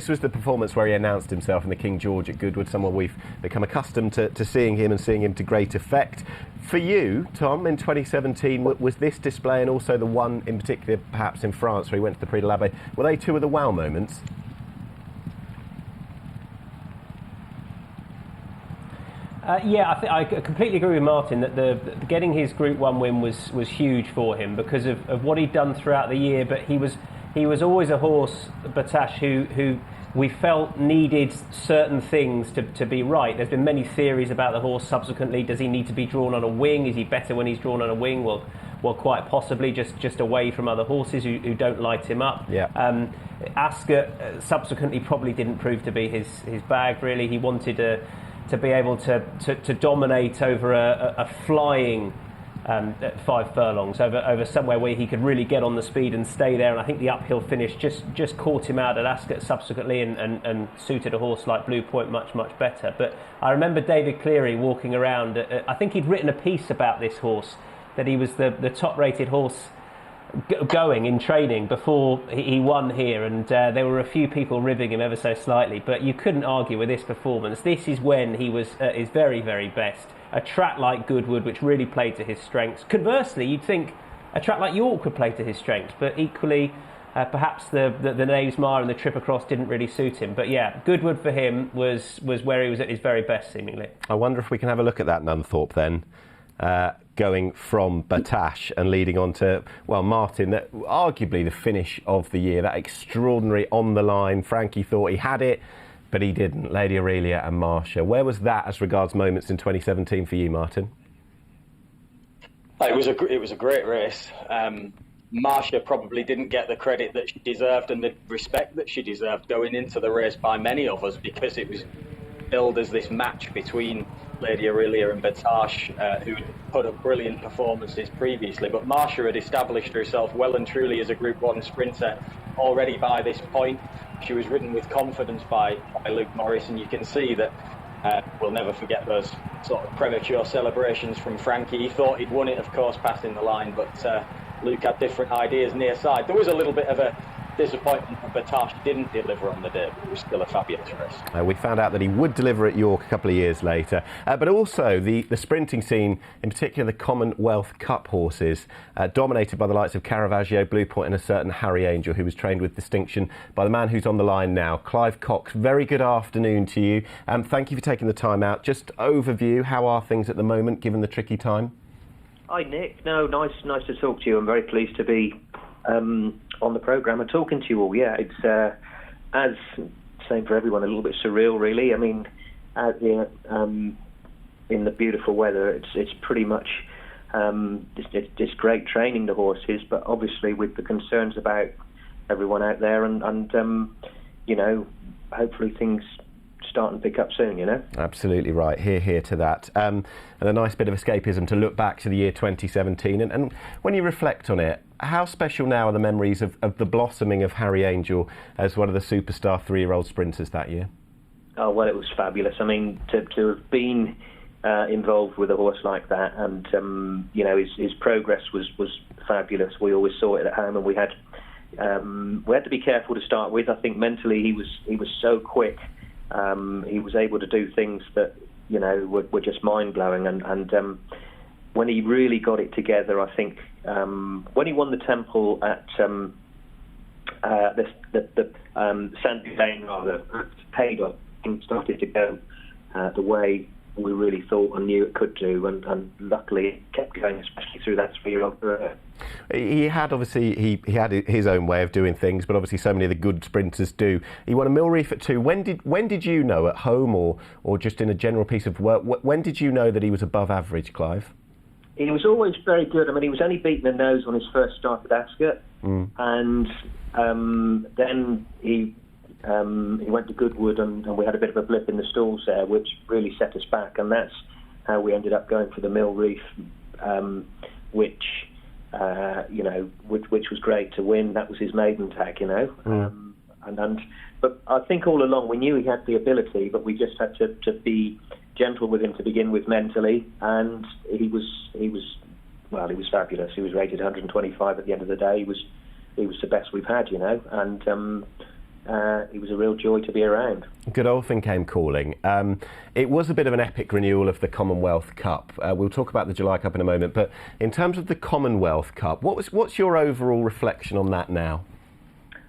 was the performance where he announced himself in the King George at Goodwood, someone we've become accustomed to seeing him and seeing him to great effect. For you, Tom, in 2017, was this display and also the one in particular, perhaps in France, where he went to the Prix de l'Abbé, were they two of the wow moments? I completely agree with Martin that getting his Group 1 win was huge for him because of what he'd done throughout the year. But he was always a horse, Batash, who we felt needed certain things to be right. There's been many theories about the horse subsequently. Does he need to be drawn on a wing? Is he better when he's drawn on a wing? Well, quite possibly, just away from other horses who don't light him up. Yeah. Ascot subsequently probably didn't prove to be his bag, really. He wanted to be able to dominate over a flying 5 furlongs, over somewhere where he could really get on the speed and stay there. And I think the uphill finish just caught him out at Ascot subsequently and suited a horse like Blue Point much, much better. But I remember David Cleary walking around. I think he'd written a piece about this horse, that he was the top-rated horse going in training before he won here, and there were a few people ribbing him ever so slightly, but you couldn't argue with this performance. This is when he was at his very, very best. A track like Goodwood, which really played to his strengths. Conversely, you'd think a track like York would play to his strengths, but equally perhaps the Knavesmire and the Trip Across didn't really suit him. But yeah, Goodwood for him was where he was at his very best, seemingly. I wonder if we can have a look at that Nunthorpe then. Going from Batash and leading on to, well, Martin, that arguably the finish of the year, that extraordinary on the line. Frankie thought he had it, but he didn't. Lady Aurelia and Marcia. Where was that as regards moments in 2017 for you, Martin? It was a great race. Marcia probably didn't get the credit that she deserved and the respect that she deserved going into the race by many of us, because it was billed as this match between Lady Aurelia and Batash, who put up brilliant performances previously. But Marcia had established herself well and truly as a Group 1 sprinter already by this point. She was ridden with confidence by Luke Morris, and you can see that we'll never forget those sort of premature celebrations from Frankie. He thought he'd won it, of course, passing the line, but Luke had different ideas near side. There was a little bit of a disappointment that Batash didn't deliver on the day, but it was still a fabulous race. We found out that he would deliver at York a couple of years later. But also the sprinting scene, in particular the Commonwealth Cup horses, dominated by the likes of Caravaggio, Blue Point and a certain Harry Angel, who was trained with distinction by the man who's on the line now, Clive Cox. Very good afternoon to you. Thank you for taking the time out. Just overview, how are things at the moment, given the tricky time? Hi, Nick. No, nice to talk to you. I'm very pleased to be on the programme and talking to you all. Yeah, it's as same for everyone, a little bit surreal, really. I mean, out here in the beautiful weather, it's pretty much it's great training the horses, but obviously with the concerns about everyone out there, and you know, hopefully things start and pick up soon, you know. Absolutely right. Hear to that. And a nice bit of escapism to look back to the year 2017. And when you reflect on it, how special now are the memories of the blossoming of Harry Angel as one of the superstar 3-year-old sprinters that year? Oh, well, it was fabulous. I mean, to have been involved with a horse like that, and you know, his progress was fabulous. We always saw it at home, and we had to be careful to start with. I think mentally he was so quick. He was able to do things that, you know, were just mind-blowing, and when he really got it together, I think when he won the Temple at the Sandy Lane, rather, at Haydock, things started to go the way we really thought and knew it could do, and luckily it kept going, especially through that 3-year-old career. He had obviously he had his own way of doing things, but obviously so many of the good sprinters do. He won a Mill Reef at 2. When did you know, at home or just in a general piece of work, when did you know that he was above average, Clive? He was always very good. I mean, he was only beaten the nose on his first start at Ascot, and then he went to Goodwood, and we had a bit of a blip in the stalls there, which really set us back, and that's how we ended up going for the Mill Reef, which you know, which was great to win. That was his maiden tag, you know. But I think all along we knew he had the ability, but we just had to be gentle with him to begin with mentally, and he was fabulous. He was rated 125 at the end of the day. He was the best we've had, you know, and it was a real joy to be around. Godolphin came calling. It was a bit of an epic renewal of the Commonwealth Cup. We'll talk about the July Cup in a moment, but in terms of the Commonwealth Cup, what's your overall reflection on that now?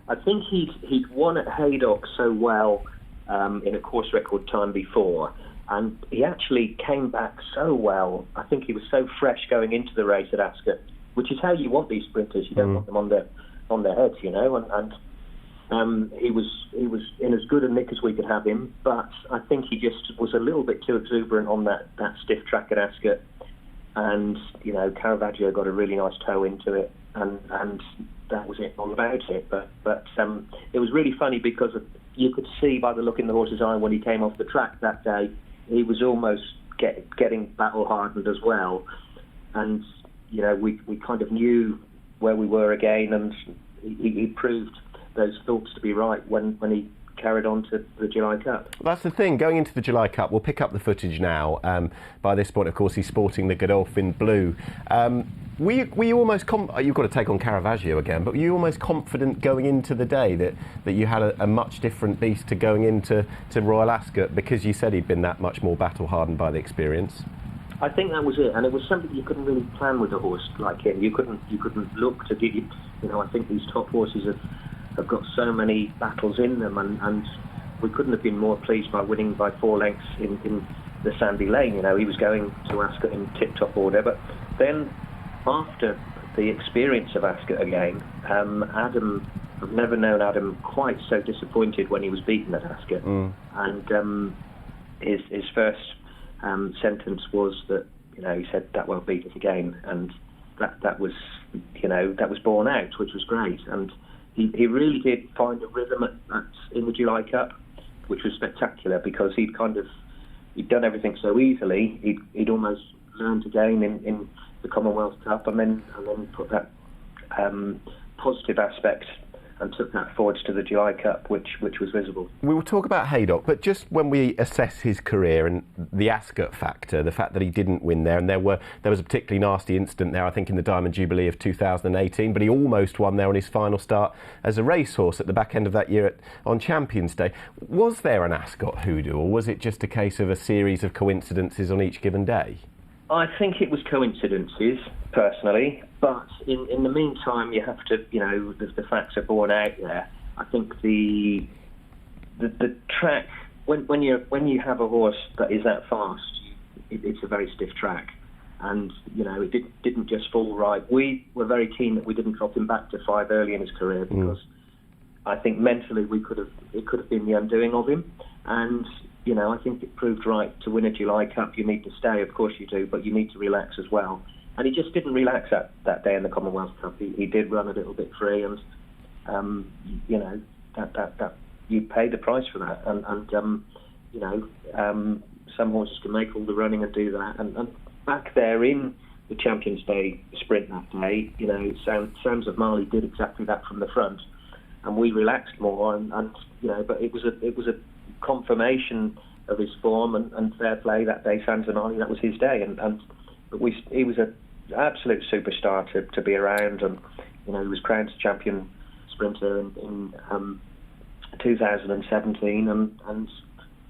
I think he'd won at Haydock so well in a course record time before, and he actually came back so well. I think he was so fresh going into the race at Ascot, which is how you want these sprinters. You don't want them on their heads, you know, and he was in as good a nick as we could have him, but I think he just was a little bit too exuberant on that stiff track at Ascot, and you know, Caravaggio got a really nice toe into it, and that was it, all about it. But it was really funny because you could see by the look in the horse's eye when he came off the track that day, he was almost getting battle hardened as well, and you know, we kind of knew where we were again, and he proved those thoughts to be right when he carried on to the July Cup. Well, that's the thing, going into the July Cup, we'll pick up the footage now. By this point, of course, he's sporting the Godolphin blue. Were you almost, you've got to take on Caravaggio again, but were you almost confident going into the day that you had a much different beast to going into Royal Ascot, because you said he'd been that much more battle-hardened by the experience? I think that was it, and it was something you couldn't really plan with a horse like him. You couldn't look to give you know, I think these top horses have got so many battles in them, and we couldn't have been more pleased by winning by 4 lengths in the Sandy Lane. You know, he was going to Ascot in tip-top order, but then after the experience of Ascot again, Adam, I've never known Adam quite so disappointed when he was beaten at Ascot, and his first sentence was that, you know, he said, "That won't beat us again," and that was, you know, that was borne out, which was great, and he really did find a rhythm in the July Cup, which was spectacular, because he'd done everything so easily. He'd almost learned again in the Commonwealth Cup, and then put that positive aspect took that forwards to the July Cup, which was visible. We will talk about Haydock, but just when we assess his career and the Ascot factor, the fact that he didn't win there, and there was a particularly nasty incident there, I think, in the Diamond Jubilee of 2018, but he almost won there on his final start as a racehorse at the back end of that year on Champions Day. Was there an Ascot hoodoo, or was it just a case of a series of coincidences on each given day? I think it was coincidences, personally, but in the meantime, you have to, the facts are borne out there. I think the track, when you have a horse that is that fast, it's a very stiff track, and it didn't just fall right. We were very keen that we didn't drop him back to 5 early in his career, because I think mentally it could have been the undoing of him, and I think it proved right. To win a July Cup, you need to stay, of course you do, but you need to relax as well. And he just didn't relax that day in the Commonwealth Cup. He did run a little bit free, and that you pay the price for that. And some horses can make all the running and do that. And back there in the Champions Day sprint that day, Sands of Mali did exactly that from the front, and we relaxed more. But it was a confirmation of his form and fair play that day. Sands of Mali, that was his day, he was an absolute superstar to be around, and he was crowned champion sprinter in 2017, and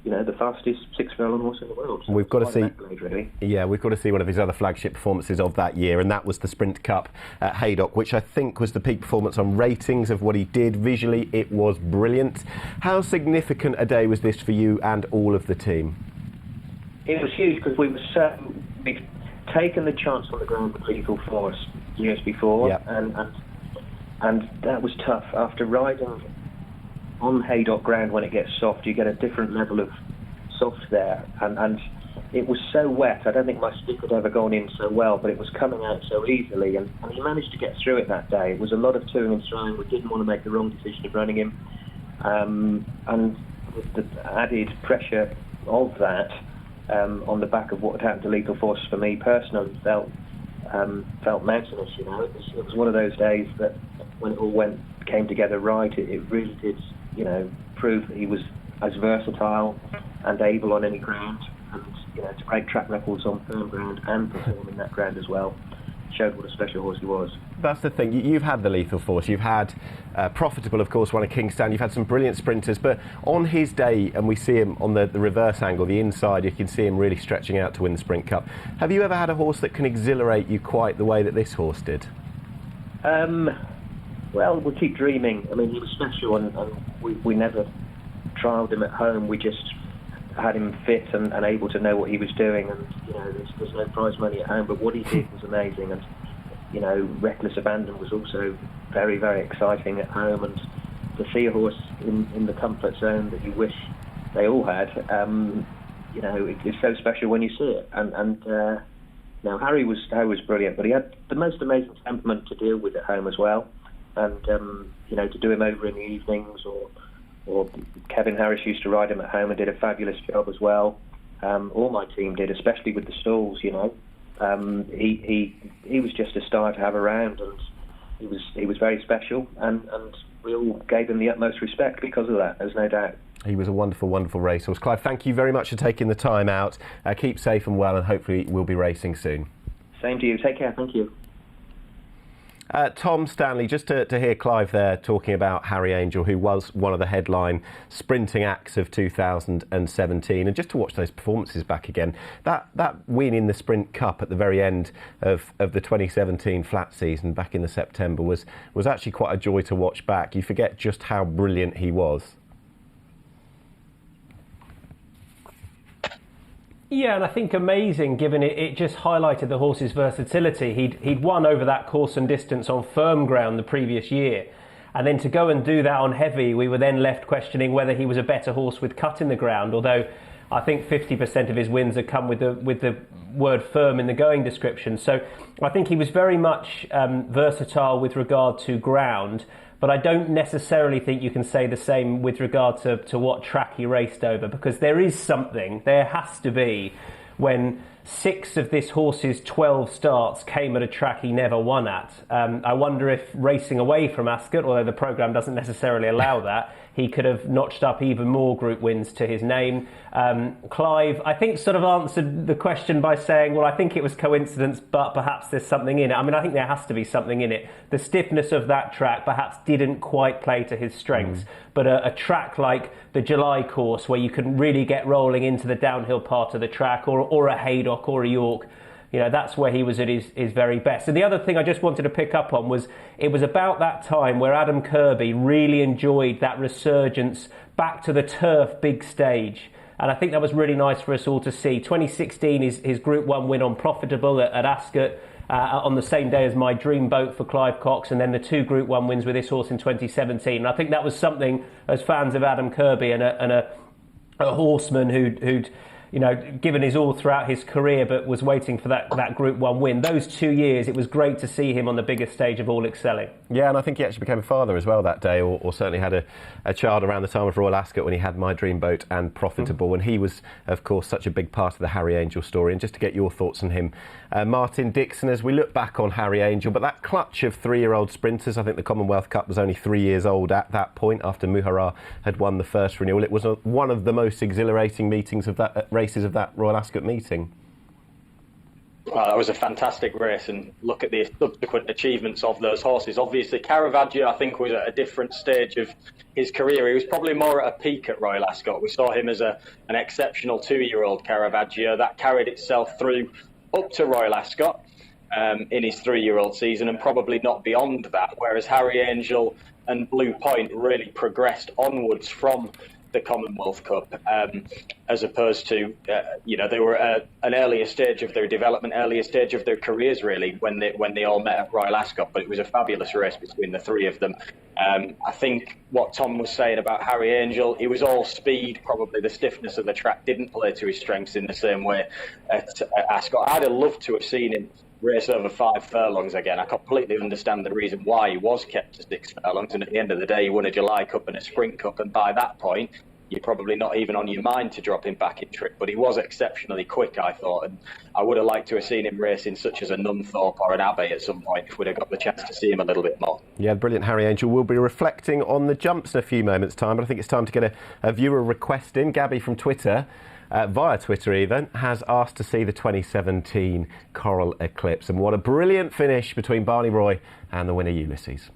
the fastest 6 furlong horse in the world. So we've got to see, really. Yeah, we've got to see one of his other flagship performances of that year, and that was the Sprint Cup at Haydock, which I think was the peak performance on ratings of what he did. Visually, it was brilliant. How significant a day was this for you and all of the team? It was huge, because we'd taken the chance on the ground with Lethal Force years before, yep. and that was tough. After riding on Haydock ground, when it gets soft, you get a different level of soft there, and it was so wet. I don't think my stick had ever gone in so well, but it was coming out so easily, and he managed to get through it that day. It was a lot of toing and throwing. We didn't want to make the wrong decision of running him, and the added pressure of that on the back of what had happened to Lethal Force, for me personally, felt mountainous. It was one of those days that when it all came together right, it really did prove that he was as versatile and able on any ground, and to break track records on firm ground and perform in that ground as well showed what a special horse he was. That's the thing. You've had the Lethal Force. You've had Profitable, of course, won a Kingstown. You've had some brilliant sprinters, but on his day, and we see him on the reverse angle, the inside, you can see him really stretching out to win the Sprint Cup. Have you ever had a horse that can exhilarate you quite the way that this horse did? Well, we'll keep dreaming. I mean, he was special, and we never trialled him at home. We just had him fit and able to know what he was doing, and there's no prize money at home, but what he did was amazing. And Reckless Abandon was also very, very exciting at home, and to see a horse in the comfort zone that you wish they all had, it's so special when you see it. And now Harry was brilliant, but he had the most amazing temperament to deal with at home as well, and to do him over in the evenings, or Kevin Harris used to ride him at home and did a fabulous job as well. All my team did, especially with the stalls. He was just a star to have around, and he was very special, and we all gave him the utmost respect because of that. There's no doubt. He was a wonderful, wonderful racehorse. Clive, thank you very much for taking the time out. Keep safe and well, and hopefully we'll be racing soon. Same to you. Take care. Thank you. Tom Stanley, just to hear Clive there talking about Harry Angel, who was one of the headline sprinting acts of 2017, and just to watch those performances back again. That win in the Sprint Cup at the very end of the 2017 flat season back in the September was actually quite a joy to watch back. You forget just how brilliant he was. Yeah, and I think amazing, given it just highlighted the horse's versatility. He'd won over that course and distance on firm ground the previous year, and then to go and do that on heavy, we were then left questioning whether he was a better horse with cut in the ground, although I think 50% of his wins have come with the word firm in the going description. So I think he was very much versatile with regard to ground, but I don't necessarily think you can say the same with regard to what track he raced over, because there has to be, when 6 of this horse's 12 starts came at a track he never won at. I wonder if racing away from Ascot, although the programme doesn't necessarily allow that, he could have notched up even more group wins to his name. Clive, I think, sort of answered the question by saying, well, I think it was coincidence, but perhaps there's something in it. I mean, I think there has to be something in it. The stiffness of that track perhaps didn't quite play to his strengths, but a track like the July course, where you can really get rolling into the downhill part of the track, or a Haydock or a York, you know, that's where he was at his very best. And the other thing I just wanted to pick up on was, it was about that time where Adam Kirby really enjoyed that resurgence back to the turf big stage. And I think that was really nice for us all to see. 2016 is his Group 1 win on Profitable at Ascot, on the same day as My Dream Boat for Clive Cox, and then the 2 Group 1 wins with this horse in 2017. And I think that was something, as fans of Adam Kirby and a horseman who'd you know, given his all throughout his career, but was waiting for that Group 1 win. Those 2 years, it was great to see him on the biggest stage of all excelling. Yeah, and I think he actually became a father as well that day, or certainly had a child around the time of Royal Ascot when he had My Dream Boat and Profitable. And he was, of course, such a big part of the Harry Angel story. And just to get your thoughts on him, Martin Dixon, as we look back on Harry Angel, but that clutch of 3-year-old sprinters, I think the Commonwealth Cup was only 3 years old at that point, after Muhara had won the first renewal. It was one of the most exhilarating meetings of that races of that Royal Ascot meeting. Well, that was a fantastic race, and look at the subsequent achievements of those horses. Obviously, Caravaggio, I think, was at a different stage of his career. He was probably more at a peak at Royal Ascot. We saw him as an exceptional 2-year-old Caravaggio. That carried itself through up to Royal Ascot in his 3-year-old season, and probably not beyond that, whereas Harry Angel and Blue Point really progressed onwards from the Commonwealth Cup, as opposed to, they were at an earlier stage of their development, earlier stage of their careers, really, when they all met at Royal Ascot. But it was a fabulous race between the 3 of them. I think what Tom was saying about Harry Angel, he was all speed. Probably the stiffness of the track didn't play to his strengths in the same way at Ascot. I'd have loved to have seen him race over 5 furlongs again. I completely understand the reason why he was kept to 6 furlongs, and at the end of the day he won a July Cup and a Sprint Cup, and by that point you're probably not even on your mind to drop him back in trip. But he was exceptionally quick, I thought, and I would have liked to have seen him racing such as a Nunthorpe or an Abbey at some point if we'd have got the chance to see him a little bit more. Yeah, brilliant Harry Angel. We'll be reflecting on the jumps in a few moments' time, but I think it's time to get a viewer request in. Gabby from Twitter, via Twitter even, has asked to see the 2017 Coral Eclipse, and what a brilliant finish between Barney Roy and the winner Ulysses.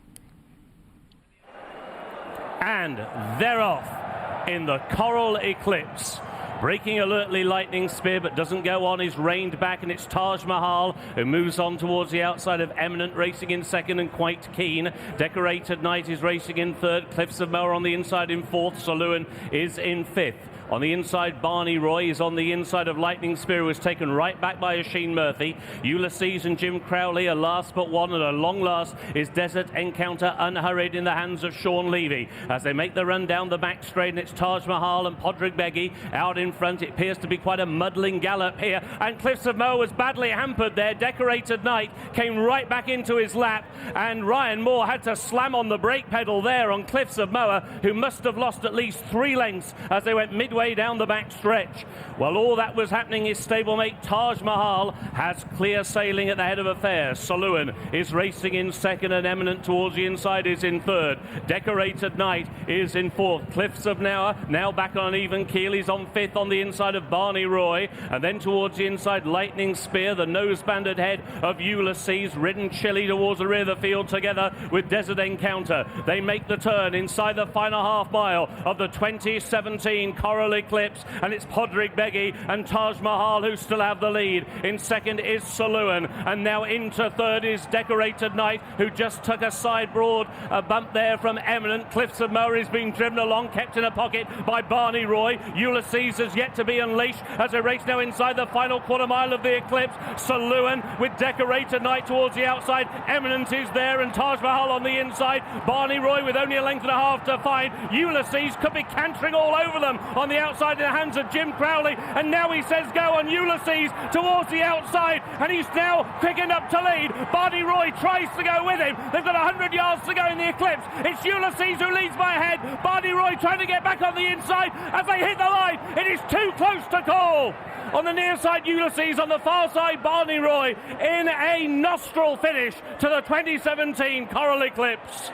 And they're off in the Coral Eclipse. Breaking alertly, Lightning Spear, but doesn't go on, is reined back, and it's Taj Mahal who moves on towards the outside of Eminent, racing in second and quite keen. Decorated Knight is racing in third, Cliffs of Moher on the inside in fourth, Saloon is in fifth. On the inside, Barney Roy is on the inside of Lightning Spear, who was taken right back by Oisin Murphy. Ulysses and Jim Crowley are last but one, and at long last is Desert Encounter unhurried in the hands of Sean Levy. As they make the run down the back straight, and it's Taj Mahal and Podrick Beggy out in front. It appears to be quite a muddling gallop here, and Cliffs of Moher was badly hampered there. Decorated Knight came right back into his lap, and Ryan Moore had to slam on the brake pedal there on Cliffs of Moher, who must have lost at least 3 lengths as they went midway down the back stretch. Well, all that was happening, his stablemate Taj Mahal has clear sailing at the head of affairs. Saloon is racing in second, and Eminent towards the inside is in third. Decorated Knight is in fourth. Cliffs of Moher now back on an even keel. He's on fifth on the inside of Barney Roy, and then towards the inside Lightning Spear, the nose-banded head of Ulysses, ridden chilly towards the rear of the field together with Desert Encounter. They make the turn inside the final half mile of the 2017 Coral Eclipse, and it's Podrick Beggy and Taj Mahal who still have the lead. In second is Saloon, and now into third is Decorated Knight, who just took a side broad bump there from Eminent. Cliffs of Moher is being driven along, kept in a pocket by Barney Roy. Ulysses has yet to be unleashed as they race now inside the final quarter mile of the Eclipse. Saloon with Decorated Knight towards the outside. Eminent is there, and Taj Mahal on the inside. Barney Roy with only a length and a half to find. Ulysses could be cantering all over them on the outside in the hands of Jim Crowley, and now he says go on Ulysses towards the outside. and he's now picking up to lead. Barney Roy tries to go with him. They've got 100 yards to go in the Eclipse. It's Ulysses who leads by a head. Barney Roy trying to get back on the inside as they hit the line. It is too close to call. On the near side, Ulysses. On the far side, Barney Roy in a nostril finish to the 2017 Coral Eclipse.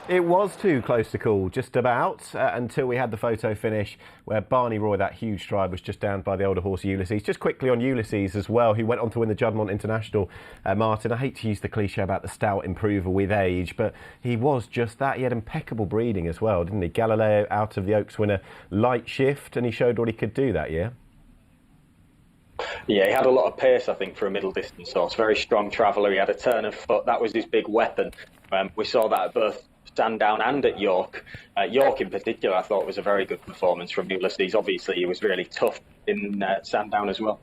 It was too close to call, just about, until we had the photo finish where Barney Roy, that huge stride, was just downed by the older horse Ulysses. Just quickly on Ulysses as well, who went on to win the Juvenile International. Martin, I hate to use the cliche about the stout improver with age, but he was just that. He had impeccable breeding as well, didn't he? Galileo out of the Oaks winner, light shift, and he showed what he could do that year. Yeah, he had a lot of pace, I think, for a middle distance horse. Very strong traveller. He had a turn of foot. That was his big weapon. We saw that at both Sandown and at York. York in particular, I thought, was a very good performance from Ulysses. Obviously, he was really tough in Sandown as well.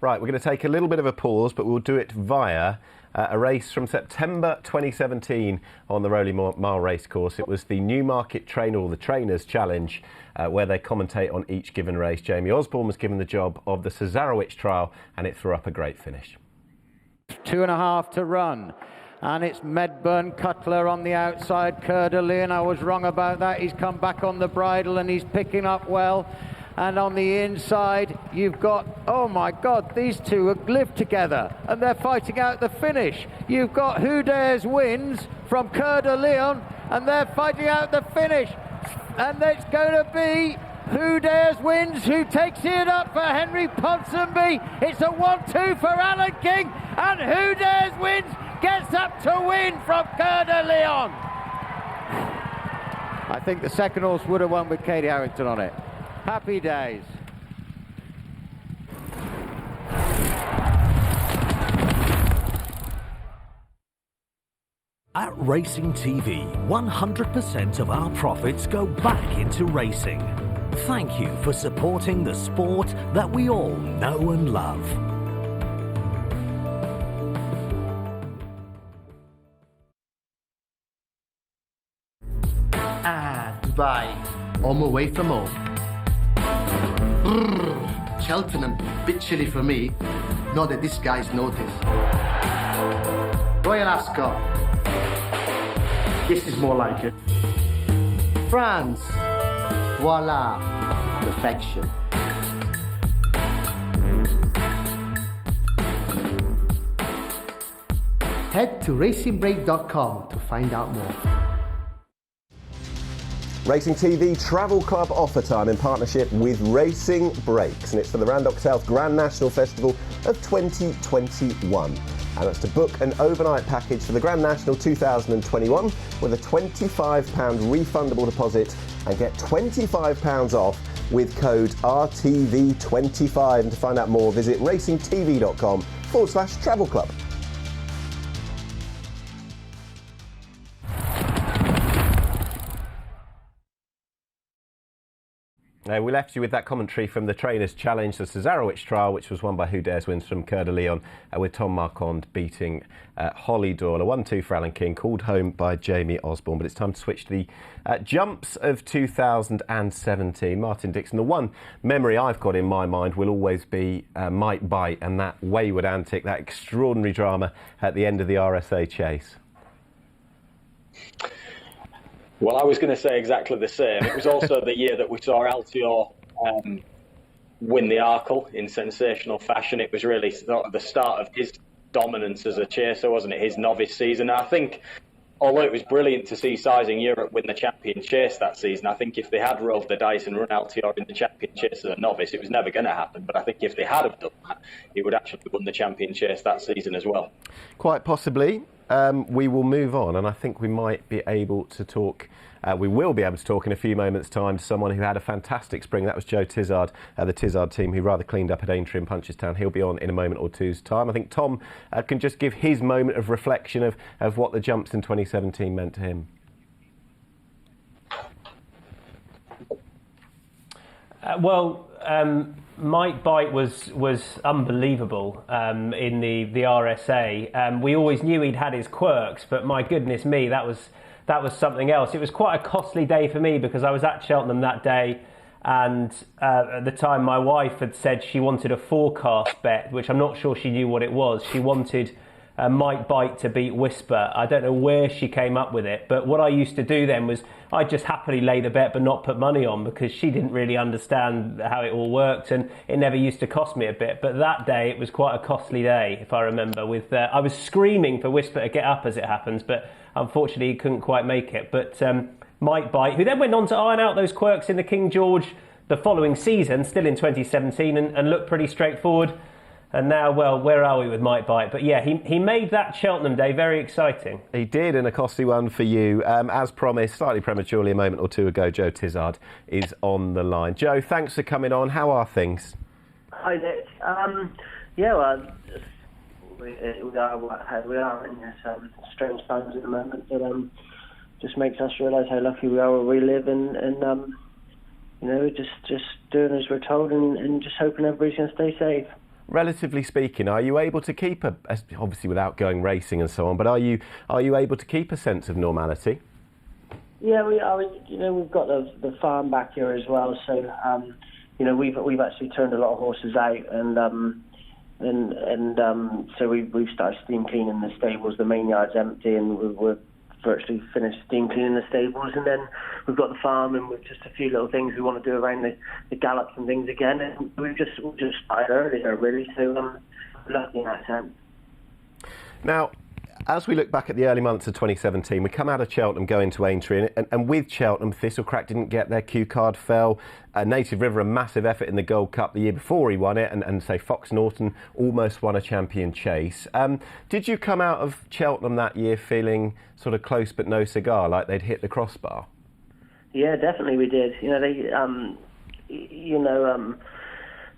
Right, we're going to take a little bit of a pause, but we'll do it via a race from September 2017 on the Roly Mile racecourse. It was the Newmarket the Trainers Challenge, where they commentate on each given race. Jamie Osborne was given the job of the Cesarewitch trial, and it threw up a great finish. 2.5 to run. And it's Medburn Cutler on the outside. Coeur de Lion, I was wrong about that. He's come back on the bridle and he's picking up well. And on the inside, you've got, oh my God, these two live together and they're fighting out the finish. You've got Who Dares Wins from Coeur de Lion and they're fighting out the finish. And it's going to be Who Dares Wins who takes it up for Henry Ponsonby. It's a 1-2 for Alan King and Who Dares Wins gets up to win from Coeur de Lion. I think the second horse would have won with Katie Harrington on it. Happy days. At Racing TV, 100% of our profits go back into racing. Thank you for supporting the sport that we all know and love. Dubai, on my way from home. Cheltenham, bit chilly for me. Not that this guy's noticed. Royal Ascot. This is more like it. France. Voila. Perfection. Head to racingbreak.com to find out more. Racing TV Travel Club offer time in partnership with Racing Breaks, and it's for the Randox Health Grand National Festival of 2021. And that's to book an overnight package for the Grand National 2021 with a £25 refundable deposit and get £25 off with code RTV25. And to find out more, visit racingtv.com/travel club. We left you with that commentary from the Trainers Challenge, the Cesarewitch trial, which was won by Who Dares Wins from Coeur de Lion, with Tom Marquand beating Holly Doyle. A 1-2 for Alan King, called home by Jamie Osborne. But it's time to switch to the jumps of 2017. Martin Dixon, the one memory I've got in my mind will always be Might Bite and that wayward antic, that extraordinary drama at the end of the RSA Chase. Well, I was going to say exactly the same. It was also the year that we saw Altior win the Arkle in sensational fashion. It was really sort of the start of his dominance as a chaser, wasn't it? His novice season. I think, although it was brilliant to see Sizing Europe win the Champion Chase that season, I think if they had rolled the dice and run Altior in the Champion Chase as a novice, it was never going to happen. But I think if they had have done that, he would actually have won the Champion Chase that season as well. Quite possibly. We will move on, and I think we might be able to talk. We will be able to talk in a few moments' time to someone who had a fantastic spring. That was Joe Tizard, the Tizard team, who rather cleaned up at Aintree and Punchestown. He'll be on in a moment or two's time. I think Tom can just give his moment of reflection of what the jumps in 2017 meant to him. Might Bite was unbelievable in the RSA. We always knew he'd had his quirks, but my goodness me, that was something else. It was quite a costly day for me because I was at Cheltenham that day, And at the time, my wife had said she wanted a forecast bet, which I'm not sure she knew what it was. She wanted Might Bite to beat Whisper. I don't know where she came up with it, but what I used to do then was I'd just happily lay the bet but not put money on, because she didn't really understand how it all worked, and it never used to cost me a bit. But that day it was quite a costly day, if I remember. With I was screaming for Whisper to get up, as it happens, but unfortunately he couldn't quite make it. But Might Bite, who then went on to iron out those quirks in the King George the following season, still in 2017, and looked pretty straightforward. And now, well, where are we with Might Bite? But yeah, he made that Cheltenham day very exciting. He did, and a costly one for you. As promised, slightly prematurely a moment or two ago, Joe Tizard is on the line. Joe, thanks for coming on. How are things? Hi, Nick. Yeah, well, we are in this strange times at the moment, but just makes us realise how lucky we are where we live, and you know, just doing as we're told, and just hoping everybody's going to stay safe. Relatively speaking, are you able to keep obviously without going racing and so on, but are you able to keep a sense of normality? Yeah, we are. You know, we've got the farm back here as well, so you know, we've actually turned a lot of horses out, and so we've started steam cleaning the stables. The main yard's empty, and we're virtually finished steam cleaning the stables, and then we've got the farm, and with just a few little things we want to do around the gallops and things again, and we've just started earlier, really, so lucky in that sense. Now, as we look back at the early months of 2017, we come out of Cheltenham, go into Aintree, and with Cheltenham, Thistlecrack didn't get their cue card, fell. Native River, a massive effort in the Gold Cup the year before he won it, and say Fox Norton almost won a champion chase. Did you come out of Cheltenham that year feeling sort of close but no cigar, like they'd hit the crossbar? Yeah, definitely we did. You know,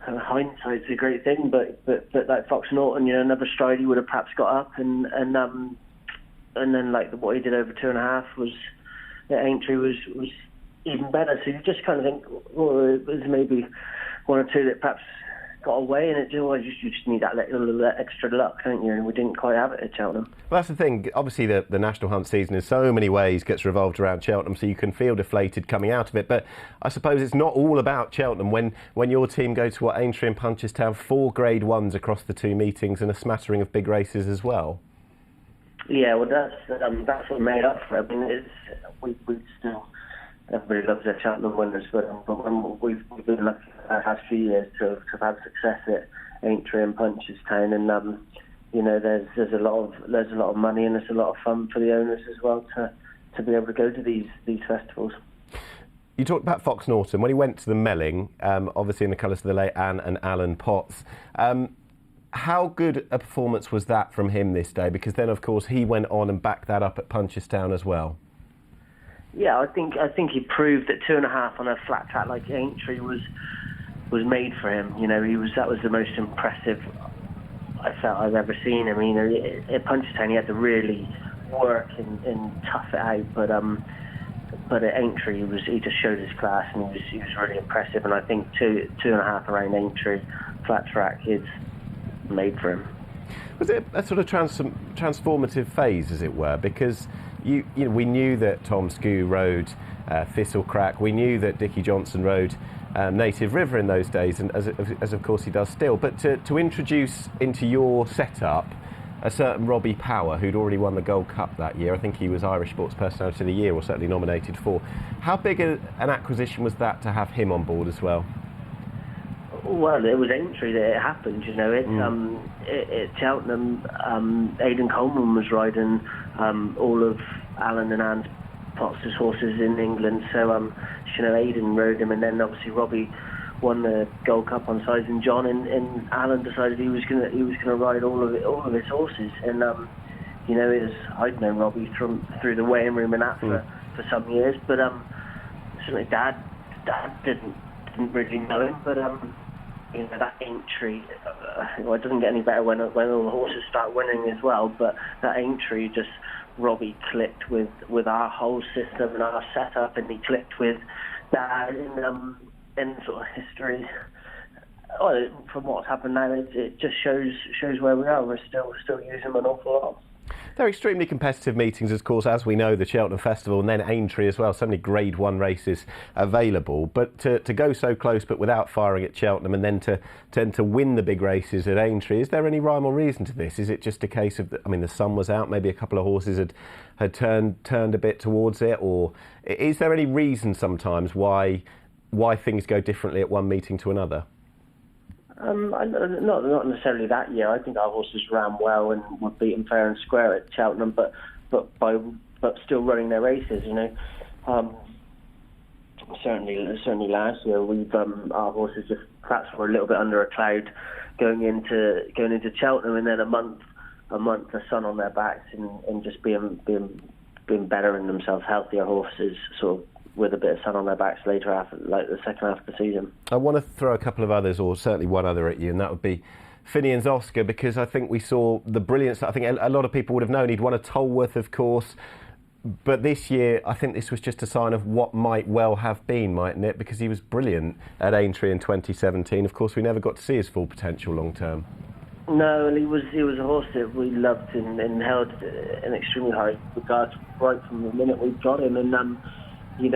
hindsight's a great thing, but like Fox Norton, you know, another stride he would have perhaps got up, and then like what he did over 2.5 was at Aintree was even better. So you just kind of think, well, it was maybe one or two that perhaps got away, and you just need that little extra luck, don't you? And we didn't quite have it at Cheltenham. Well, that's the thing. Obviously, the National Hunt season in so many ways gets revolved around Cheltenham, so you can feel deflated coming out of it. But I suppose it's not all about Cheltenham. When your team go to Aintree and Punchestown, 4 Grade 1s across the 2 meetings, and a smattering of big races as well. Yeah, well, that's what made up for it. I mean, we still. Everybody loves their Cheltenham winners, but when we've been lucky the past few years to have had success at Aintree and Punchestown, and you know, there's a lot of money, and there's a lot of fun for the owners as well to be able to go to these festivals. You talked about Fox Norton when he went to the Melling, obviously in the colours of the late Anne and Alan Potts. How good a performance was that from him this day? Because then, of course, he went on and backed that up at Punchestown as well. Yeah, I think he proved that 2.5 on a flat track like Aintree was made for him. You know, that was the most impressive I felt I've ever seen him. You know, at Punchestown he had to really work and tough it out, but at Aintree he just showed his class, and he was really impressive. And I think 2.5 around Aintree flat track is made for him. Was it a sort of transformative phase, as it were? Because you know, we knew that Tom Sceaux rode Thistlecrack. We knew that Dickie Johnson rode Native River in those days, and as of course he does still. But to introduce into your setup a certain Robbie Power, who'd already won the Gold Cup that year. I think he was Irish Sports Personality of the Year, or certainly nominated for. How big an acquisition was that to have him on board as well? Well, it was Aintree that it happened, you know. At Cheltenham, Aidan Coleman was riding all of Alan and Anne's Potts' horses in England, so you know, Aidan rode him, and then obviously Robbie won the Gold Cup on Size and John, and Alan decided he was gonna ride all of his horses, and you know, I'd known Robbie through the weighing room and that for some years, but certainly Dad didn't really know him, but you know, that Aintree, well, it doesn't get any better when all the horses start winning as well, but that Aintree, just Robbie clicked with our whole system and our setup, and he clicked with Dad in sort of history. Well, from what's happened now, it just shows where we are. We're still using them an awful lot. they're extremely competitive meetings, of course, as we know, the Cheltenham Festival and then Aintree as well. So many Grade 1 races available. But to go so close but without firing at Cheltenham and then to tend to win the big races at Aintree, is there any rhyme or reason to this? Is it just a case of, the sun was out, maybe a couple of horses had turned a bit towards it? Or is there any reason sometimes why things go differently at one meeting to another? Not necessarily that year. I think our horses ran well and were beaten fair and square at Cheltenham, but still running their races. Certainly last year our horses just perhaps were a little bit under a cloud going into Cheltenham, and then a month of sun on their backs and just being better in themselves, healthier horses, sort of with a bit of sun on their backs later, after, like the second half of the season. I want to throw a couple of others, or certainly one other at you, and that would be Finian's Oscar, because I think we saw the brilliance. I think a lot of people would have known he'd won a Tolworth, of course, but this year I think this was just a sign of what might well have been, mightn't it? Because he was brilliant at Aintree in 2017. Of course, we never got to see his full potential long term. No, he was a horse that we loved and held in extremely high regard right from the minute we got him, and he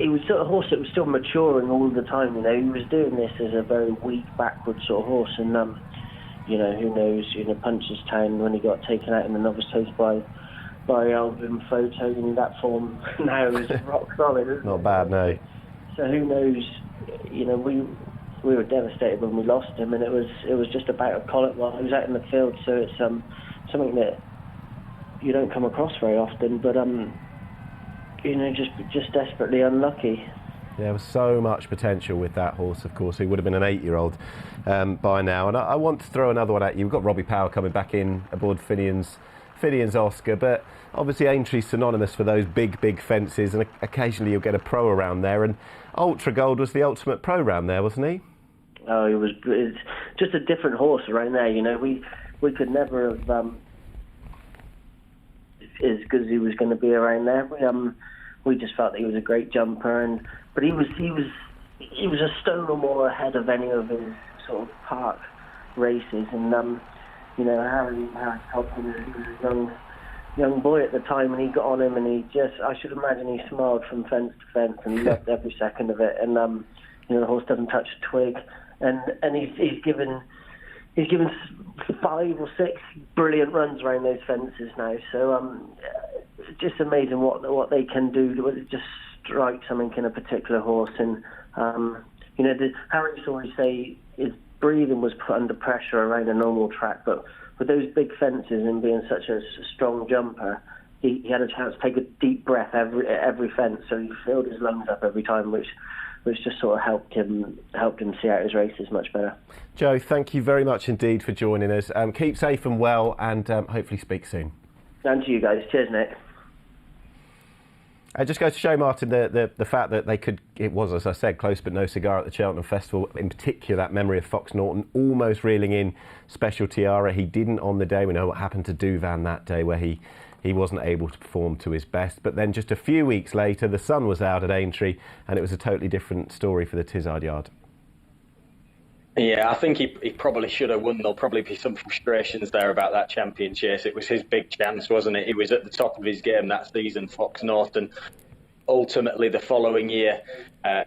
was sort of a horse that was still maturing all the time. He was doing this as a very weak, backward sort of horse, and who knows? Punchestown, when he got taken out in the novice chase by Alvin Photo, that form now is rock solid. Isn't Not bad, no. So who knows? We were devastated when we lost him, and it was just about a colic while he was out in the field. So it's something that you don't come across very often, but just desperately unlucky. Yeah, there was so much potential with that horse, of course. He would have been an 8-year-old by now. And I want to throw another one at you. We've got Robbie Power coming back in aboard Finian's Oscar, but obviously Aintree's synonymous for those big fences, and occasionally you'll get a pro around there. And Ultra Gold was the ultimate pro around there, wasn't he? Oh, it's just a different horse around there. We could never have as good as he was going to be around there. We just felt that he was a great jumper, but he was a stone or more ahead of any of his sort of park races. And Harry Cobham, he was a young boy at the time, and he got on him, and I should imagine he smiled from fence to fence and loved every second of it. And the horse doesn't touch a twig, and he's given 5 or 6 brilliant runs around those fences now. So it's just amazing what they can do. It just strike something in a particular horse. And Harry used to always say his breathing was put under pressure around a normal track, but with those big fences and being such a strong jumper, he had a chance to take a deep breath every fence. So he filled his lungs up every time, which just sort of helped him see out his races much better. Joe, thank you very much indeed for joining us. Keep safe and well, and hopefully speak soon. And to you guys. Cheers, Nick. It just goes to show, Martin, the fact that it was, as I said, close but no cigar at the Cheltenham Festival. In particular, that memory of Fox Norton almost reeling in Special Tiara. He didn't on the day. We know what happened to Duvan that day, where he wasn't able to perform to his best. But then just a few weeks later, the sun was out at Aintree, and it was a totally different story for the Tizard yard. Yeah, I think he probably should have won. There'll probably be some frustrations there about that champion chase. It was his big chance, wasn't it? He was at the top of his game that season, Fox Norton. Ultimately, the following year,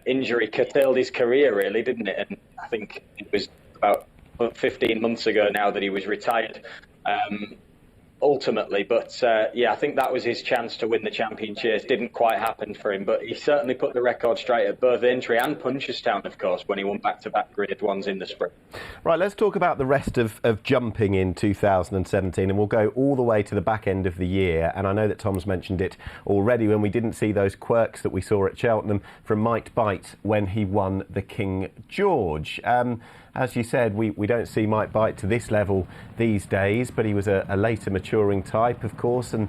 injury curtailed his career, really, didn't it? And I think it was about 15 months ago now that he was retired. Ultimately, but I think that was his chance to win the champion chase. Didn't quite happen for him, but he certainly put the record straight at both Aintree and Punchestown, of course, when he won back-to-back Grade 1s in the spring. Right, let's talk about the rest of jumping in 2017, and we'll go all the way to the back end of the year. And I know that Tom's mentioned it already when we didn't see those quirks that we saw at Cheltenham from Might Bite when he won the King George. As you said, we don't see Might Bite to this level these days, but he was a later maturing type, of course. And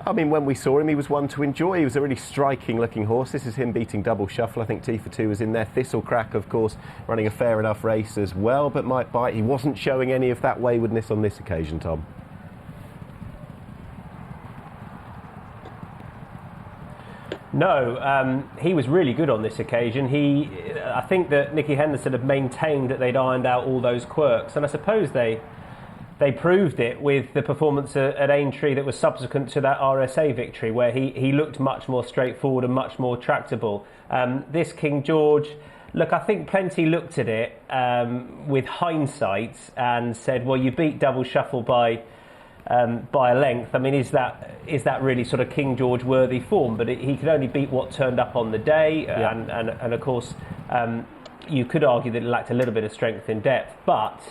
I mean, when we saw him, he was one to enjoy. He was a really striking looking horse. This is him beating Double Shuffle. I think T for 2 was in there. Thistlecrack, of course, running a fair enough race as well. But Might Bite, he wasn't showing any of that waywardness on this occasion, Tom. No, he was really good on this occasion. I think that Nicky Henderson had maintained that they'd ironed out all those quirks, and I suppose they they proved it with the performance at Aintree that was subsequent to that RSA victory, where he looked much more straightforward and much more tractable. This King George, look, I think plenty looked at it with hindsight and said, well, you beat Double Shuffle by a length. I mean, is that really sort of King George worthy form? But he could only beat what turned up on the day, and of course you could argue that it lacked a little bit of strength in depth, but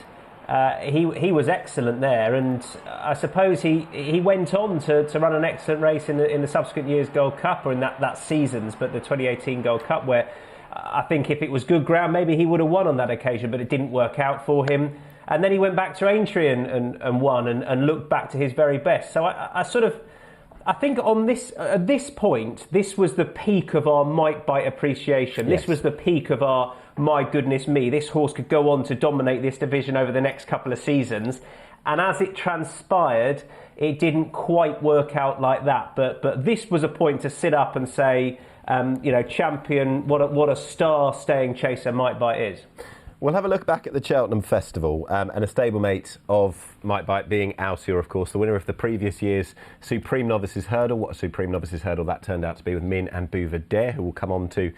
he was excellent there, and I suppose he went on to run an excellent race in the subsequent year's Gold Cup, or in that season's, but the 2018 Gold Cup, where I think if it was good ground, maybe he would have won on that occasion, but it didn't work out for him. And then he went back to Aintree and won and looked back to his very best. So I think at this point, this was the peak of our Mike Bite appreciation. Yes. This was the peak of our, my goodness me, this horse could go on to dominate this division over the next couple of seasons. And as it transpired, it didn't quite work out like that. But this was a point to sit up and say, champion, what a star-staying chaser Mike Bite is. We'll have a look back at the Cheltenham Festival and a stablemate of Mike Bite being Altior, of course, the winner of the previous year's Supreme Novices Hurdle. What a Supreme Novices Hurdle that turned out to be, with Min and Buveur, who will come on to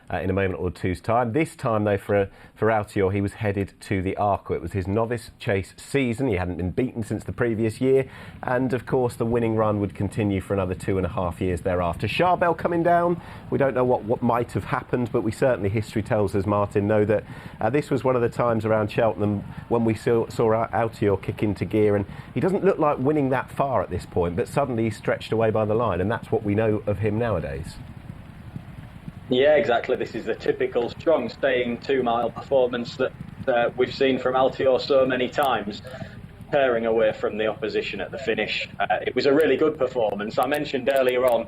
in a moment or two's time. This time, though, for Altior, he was headed to the Arco. It was his novice chase season. He hadn't been beaten since the previous year. And, of course, the winning run would continue for another 2.5 years thereafter. Charbel coming down. We don't know what might have happened, but we certainly, history tells us, Martin, know that this was one of the times around Cheltenham when we saw Altior kick into gear. And he doesn't look like winning that far at this point, but suddenly he's stretched away by the line. And that's what we know of him nowadays. Yeah, exactly. This is the typical strong staying 2-mile performance that we've seen from Altior so many times, tearing away from the opposition at the finish. It was a really good performance. I mentioned earlier on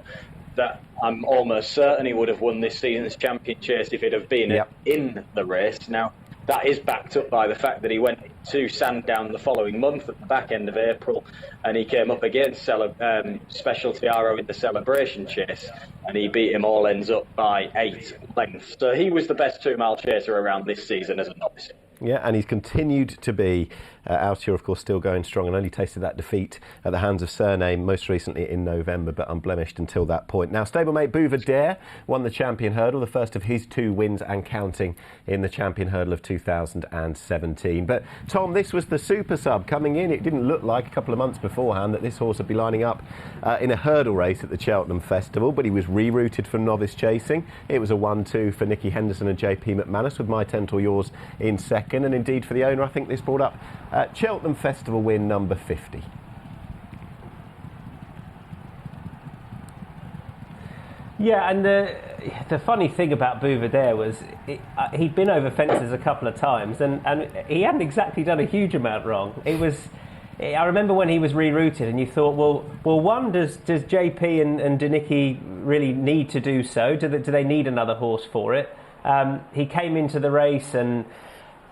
that I'm almost certain he would have won this season's champion chase if it had been in the race. Now, that is backed up by the fact that he went to Sandown the following month at the back end of April, and he came up against Special Tiara in the Celebration Chase, and he beat him all ends up by 8 lengths. So he was the best 2-mile chaser around this season as a novice. Yeah, and he's continued to be. Altior, of course, still going strong, and only tasted that defeat at the hands of Surname most recently in November, but unblemished until that point. Now, stablemate Buveur won the Champion Hurdle, the first of his 2 wins and counting in the Champion Hurdle of 2017. But, Tom, this was the super sub coming in. It didn't look like a couple of months beforehand that this horse would be lining up in a hurdle race at the Cheltenham Festival, but he was rerouted for novice chasing. It was a 1-2 for Nicky Henderson and JP McManus, with My Tent or Yours in second, and indeed for the owner, I think this brought up Cheltenham Festival win number 50. Yeah, and the funny thing about Buveur was he'd been over fences a couple of times, and he hadn't exactly done a huge amount wrong. I remember when he was rerouted, and you thought, well, one, does JP and Danicky really need to do so? Do they need another horse for it? He came into the race and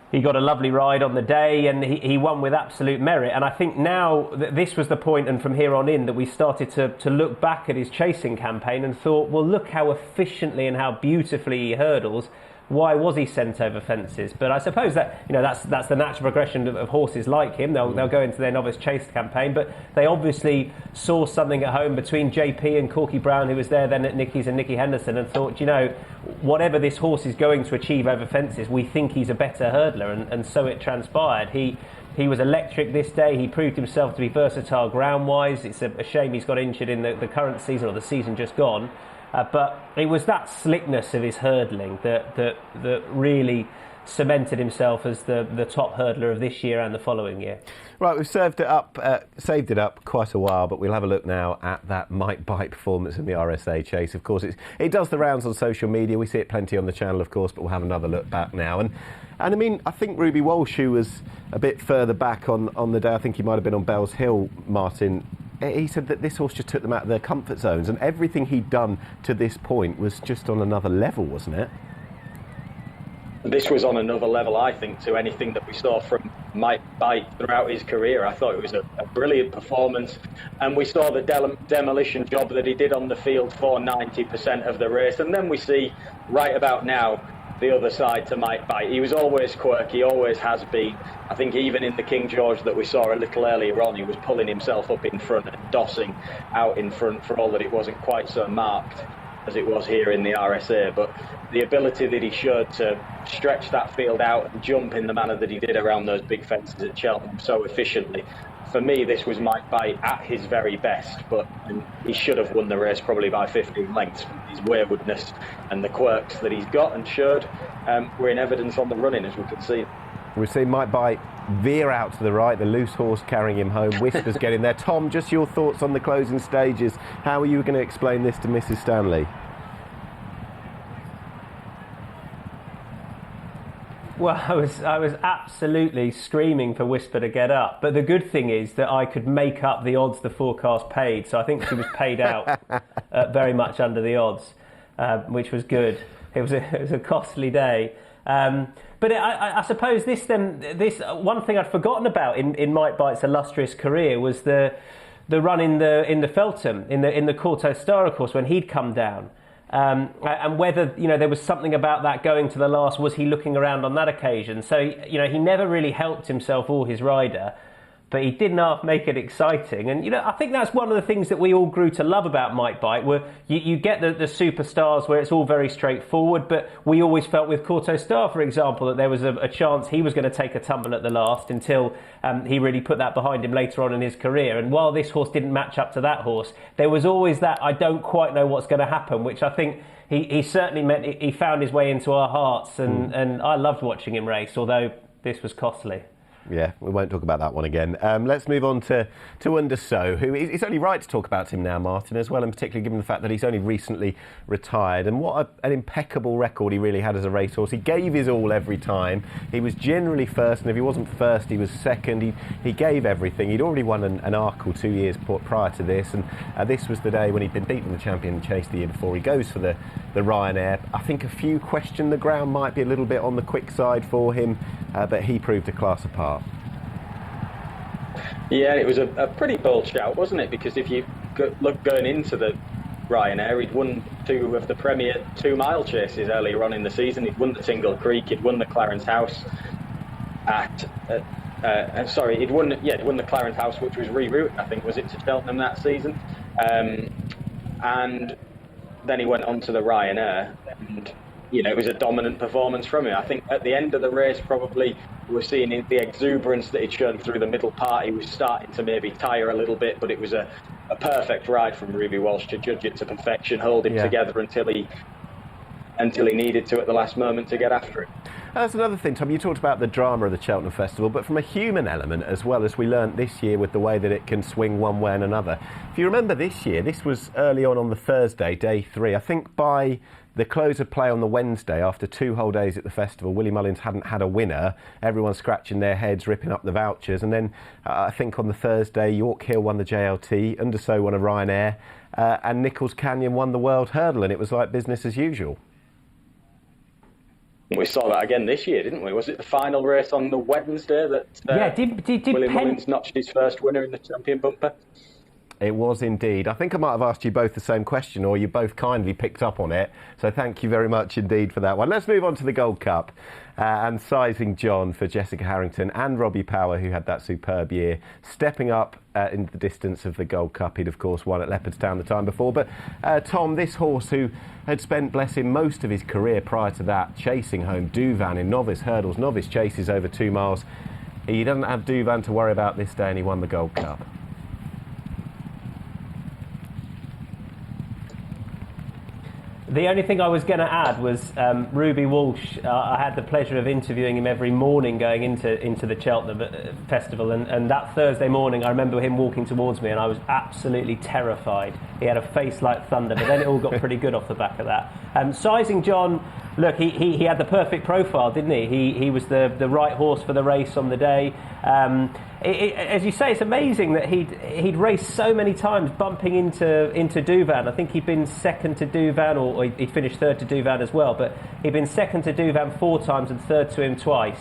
he got a lovely ride on the day, and he won with absolute merit. And I think now this was the point, and from here on in, that we started to look back at his chasing campaign and thought, well, look how efficiently and how beautifully he hurdles. Why was he sent over fences? But I suppose that that's the natural progression of horses like him. They'll go into their novice chase campaign, but they obviously saw something at home between JP and Corky Brown, who was there then at Nicky's, and Nicky Henderson, and thought, whatever this horse is going to achieve over fences, we think he's a better hurdler, and so it transpired. He was electric this day. He proved himself to be versatile ground-wise. It's a shame he's got injured in the current season, or the season just gone. But it was that slickness of his hurdling that really cemented himself as the top hurdler of this year and the following year. Right, we've saved it up quite a while, but we'll have a look now at that Mike Bite performance in the RSA Chase. Of course, it does the rounds on social media. We see it plenty on the channel, of course, but we'll have another look back now. And I mean, I think Ruby Walsh, who was a bit further back on the day, I think he might have been on Bells Hill, Martin, he said that this horse just took them out of their comfort zones, and everything he'd done to this point was just on another level, wasn't it? This was on another level, I think, to anything that we saw from Mike Bite throughout his career. I thought it was a brilliant performance, and we saw the demolition job that he did on the field for 90% of the race. And then we see, right about now, the other side to Mike Bite. He was always quirky, always has been. I think even in the King George that we saw a little earlier on, he was pulling himself up in front and dossing out in front, for all that it wasn't quite so marked as it was here in the RSA. But the ability that he showed to stretch that field out and jump in the manner that he did around those big fences at Cheltenham so efficiently, for me, this was Mike Bite at his very best, but he should have won the race probably by 15 lengths. His waywardness and the quirks that he's got and showed were in evidence on the running, as we could see. We've seen Mike Bite veer out to the right, the loose horse carrying him home, Whispers getting there. Tom, just your thoughts on the closing stages. How are you going to explain this to Mrs. Stanley? Well, I was absolutely screaming for Whisper to get up. But the good thing is that I could make up the odds the forecast paid. So I think she was paid out very much under the odds, which was good. It was a costly day. But I suppose this one thing I'd forgotten about in Mike Bite's illustrious career was the run in the Feltham, in the Courtauld Star, of course, when he'd come down. And whether there was something about that going to the last, was he looking around on that occasion? So he never really helped himself or his rider, but he did enough make it exciting. And I think that's one of the things that we all grew to love about Mike Bite, where you get the superstars where it's all very straightforward, but we always felt with Courtauld Star, for example, that there was a chance he was going to take a tumble at the last until he really put that behind him later on in his career. And while this horse didn't match up to that horse, there was always that I don't quite know what's going to happen, which I think he certainly meant he found his way into our hearts, and I loved watching him race, although this was costly. Yeah, we won't talk about that one again. Let's move on to Under Sceaux, who it's only right to talk about him now, Martin, as well, and particularly given the fact that he's only recently retired. And what an impeccable record he really had as a racehorse. He gave his all every time. He was generally first, and if he wasn't first, he was second. He gave everything. He'd already won an Arkle 2 years prior to this, and this was the day when he'd been beaten the Champion Chase the year before. He goes for the Ryanair. I think a few questioned the ground might be a little bit on the quick side for him, but he proved a class apart. Yeah, it was a pretty bold shout, wasn't it? Because if you look going into the Ryanair, he'd won 2 of the Premier 2-mile chases earlier on in the season. He'd won the Tingle Creek, he'd won the Clarence House he'd won the Clarence House, which was rerouted, I think, was it, to Cheltenham that season? And then he went on to the Ryanair, and it was a dominant performance from him. I think at the end of the race, probably we're seeing the exuberance that he'd shown through the middle part. He was starting to maybe tire a little bit, but it was a perfect ride from Ruby Walsh to judge it to perfection, hold him together until he needed to at the last moment to get after it. That's another thing, Tom. You talked about the drama of the Cheltenham Festival, but from a human element as well, as we learnt this year with the way that it can swing one way and another. If you remember this year, this was early on the Thursday, day 3. I think by the close of play on the Wednesday, after 2 whole days at the festival, Willie Mullins hadn't had a winner. Everyone scratching their heads, ripping up the vouchers. And then I think on the Thursday, York Hill won the JLT, Under Sceaux won a Ryanair, and Nichols Canyon won the World Hurdle, and it was like business as usual. We saw that again this year, didn't we? Was it the final race on the Wednesday that did Willie Mullins notched his first winner in the champion bumper? It was indeed. I think I might have asked you both the same question, or you both kindly picked up on it. So thank you very much indeed for that one. Let's move on to the Gold Cup and Sizing John for Jessica Harrington and Robbie Power, who had that superb year, stepping up in the distance of the Gold Cup. He'd, of course, won at Leopardstown the time before. But Tom, this horse who had spent, bless him, most of his career prior to that chasing home Duvan in novice hurdles, novice chases over 2 miles. He doesn't have Duvan to worry about this day, and he won the Gold Cup. The only thing I was going to add was Ruby Walsh. I had the pleasure of interviewing him every morning going into the Cheltenham Festival, and that Thursday morning I remember him walking towards me and I was absolutely terrified. He had a face like thunder, but then it all got pretty good off the back of that. Sizing John, look, he had the perfect profile, didn't he? He was the right horse for the race on the day. As you say, it's amazing that he'd raced so many times, bumping into Duvan. I think he'd been second to Duvan, or he'd finished third to Duvan as well. But he'd been second to Duvan 4 times and third to him twice.